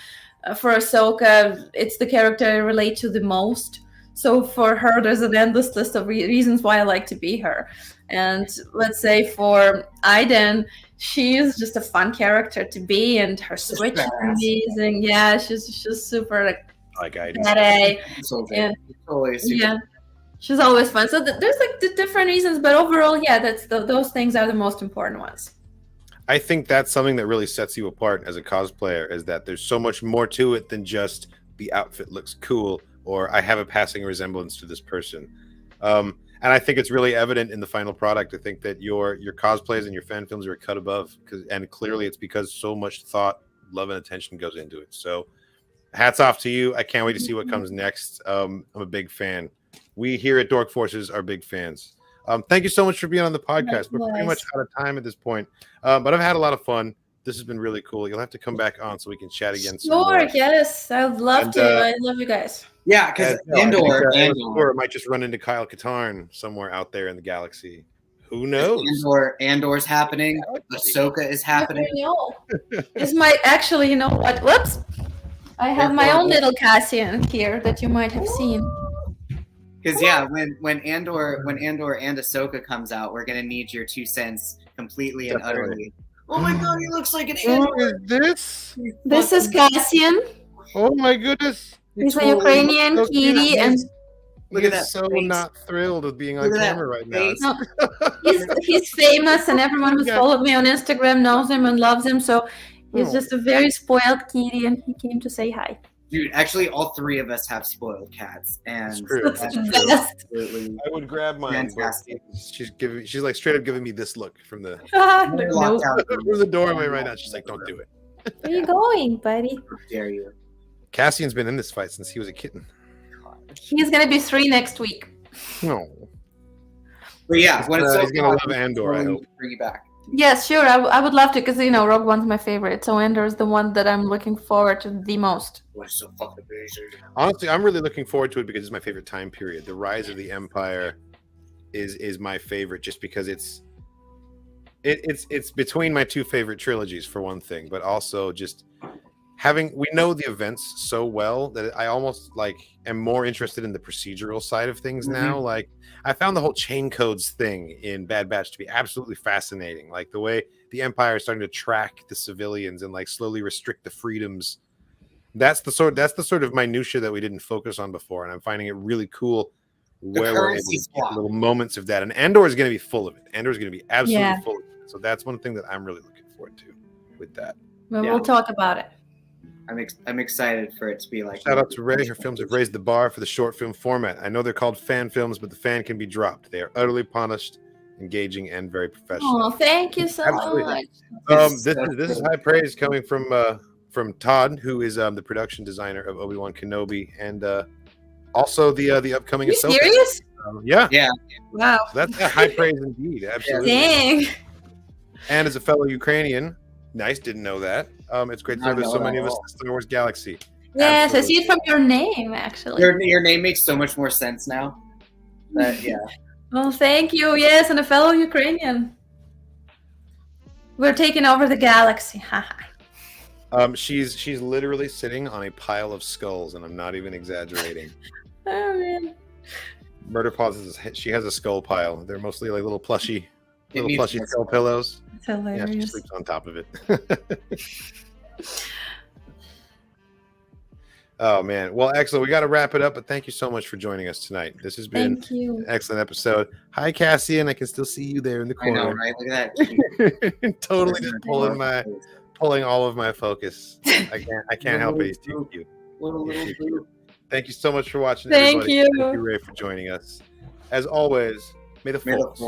for Ahsoka, it's the character I relate to the most. So for her, there's an endless list of reasons why I like to be her. And let's say for Aiden, she is just a fun character to be, and her switch is amazing. Yeah, she's super like Aiden. And yeah. She's always fun. So there's the different reasons, but overall, yeah, those things are the most important ones. I think that's something that really sets you apart as a cosplayer, is that there's so much more to it than just the outfit looks cool or I have a passing resemblance to this person. And I think it's really evident in the final product. I think that your cosplays and your fan films are a cut above, and clearly it's because so much thought, love, and attention goes into it. So hats off to you. I can't wait to see what comes next. I'm a big fan. We here at Dork Forces are big fans. Thank you so much for being on the podcast. We're pretty much out of time at this point, but I've had a lot of fun. This has been really cool. You'll have to come back on so we can chat again. Sure, yes. I would love to. I love you guys. Yeah, because Andor might just run into Kyle Katarn somewhere out there in the galaxy. Who knows? Andor's happening. Ahsoka is happening. This might actually, you know what? Whoops. I have my own little Cassian here that you might have seen. Because yeah, when Andor and Ahsoka comes out, we're gonna need your 2 cents completely and utterly. Oh my god, he looks like an Andor. Who is this? This is Cassian. Oh my goodness. He's a Ukrainian kitty, and Look Look at at so that face. not thrilled with being on Look at that camera right now. face. No, he's famous, and everyone who's followed me on Instagram knows him and loves him. So he's just a very spoiled kitty, and he came to say hi. Dude, actually, all three of us have spoiled cats, and It's true. That's That's the true. best. absolutely I would grab mine, but fantastic. she's like straight up giving me this look from the They're locked out. from the doorway right now. She's like, "Don't do it." Where are you going, buddy? How dare you? Cassian's been in this fight since he was a kitten. He's gonna be 3 next week. No, But yeah, when it's he's gonna love Andor. I hope. Bring it back. Yes, sure. I would love to, because Rogue One's my favorite. So Andor is the one that I'm looking forward to the most. What's so fucking amazing? Honestly, I'm really looking forward to it because it's my favorite time period. The Rise of the Empire is my favorite, just because it's between my two favorite trilogies for one thing, but also just we know the events so well that I almost am more interested in the procedural side of things now. Like, I found the whole chain codes thing in Bad Batch to be absolutely fascinating. Like the way the Empire is starting to track the civilians and slowly restrict the freedoms. That's the sort of minutia that we didn't focus on before, and I'm finding it really cool where we're able to get little moments of that. And Andor is going to be full of it. Andor is going to be absolutely full of it. So that's one thing that I'm really looking forward to with that. Well, we'll talk about it. I'm excited for it to be like. Shout out to Rei. Her films have raised the bar for the short film format. I know they're called fan films, but the fan can be dropped. They are utterly polished, engaging, and very professional. Oh, thank you so much. This is high praise coming from Todd, who is the production designer of Obi-Wan Kenobi, and also the upcoming. Are you serious? Yeah. Wow. So that's high praise indeed. Absolutely. Dang. And as a fellow Ukrainian, nice, didn't know that. It's great to know there's so many of us in the Star Wars galaxy. Yes, I see it from your name, actually. Your name makes so much more sense now. Yeah. Well, thank you. Yes, and a fellow Ukrainian. We're taking over the galaxy. Haha. She's literally sitting on a pile of skulls, and I'm not even exaggerating. Oh man. Murder pauses. She has a skull pile. They're mostly like little plushy skull pillows. It's hilarious. Yeah, she sleeps on top of it. Oh man. Well, excellent. We got to wrap it up, but thank you so much for joining us tonight. This has been an excellent episode. Hi, Cassian. I can still see you there in the corner. I know, right? Look at that. Totally just pulling all of my focus. I can't help it. He's too cute. Thank you so much for watching. Thank everybody. you. Thank you, Ray, for joining us. As always, may the force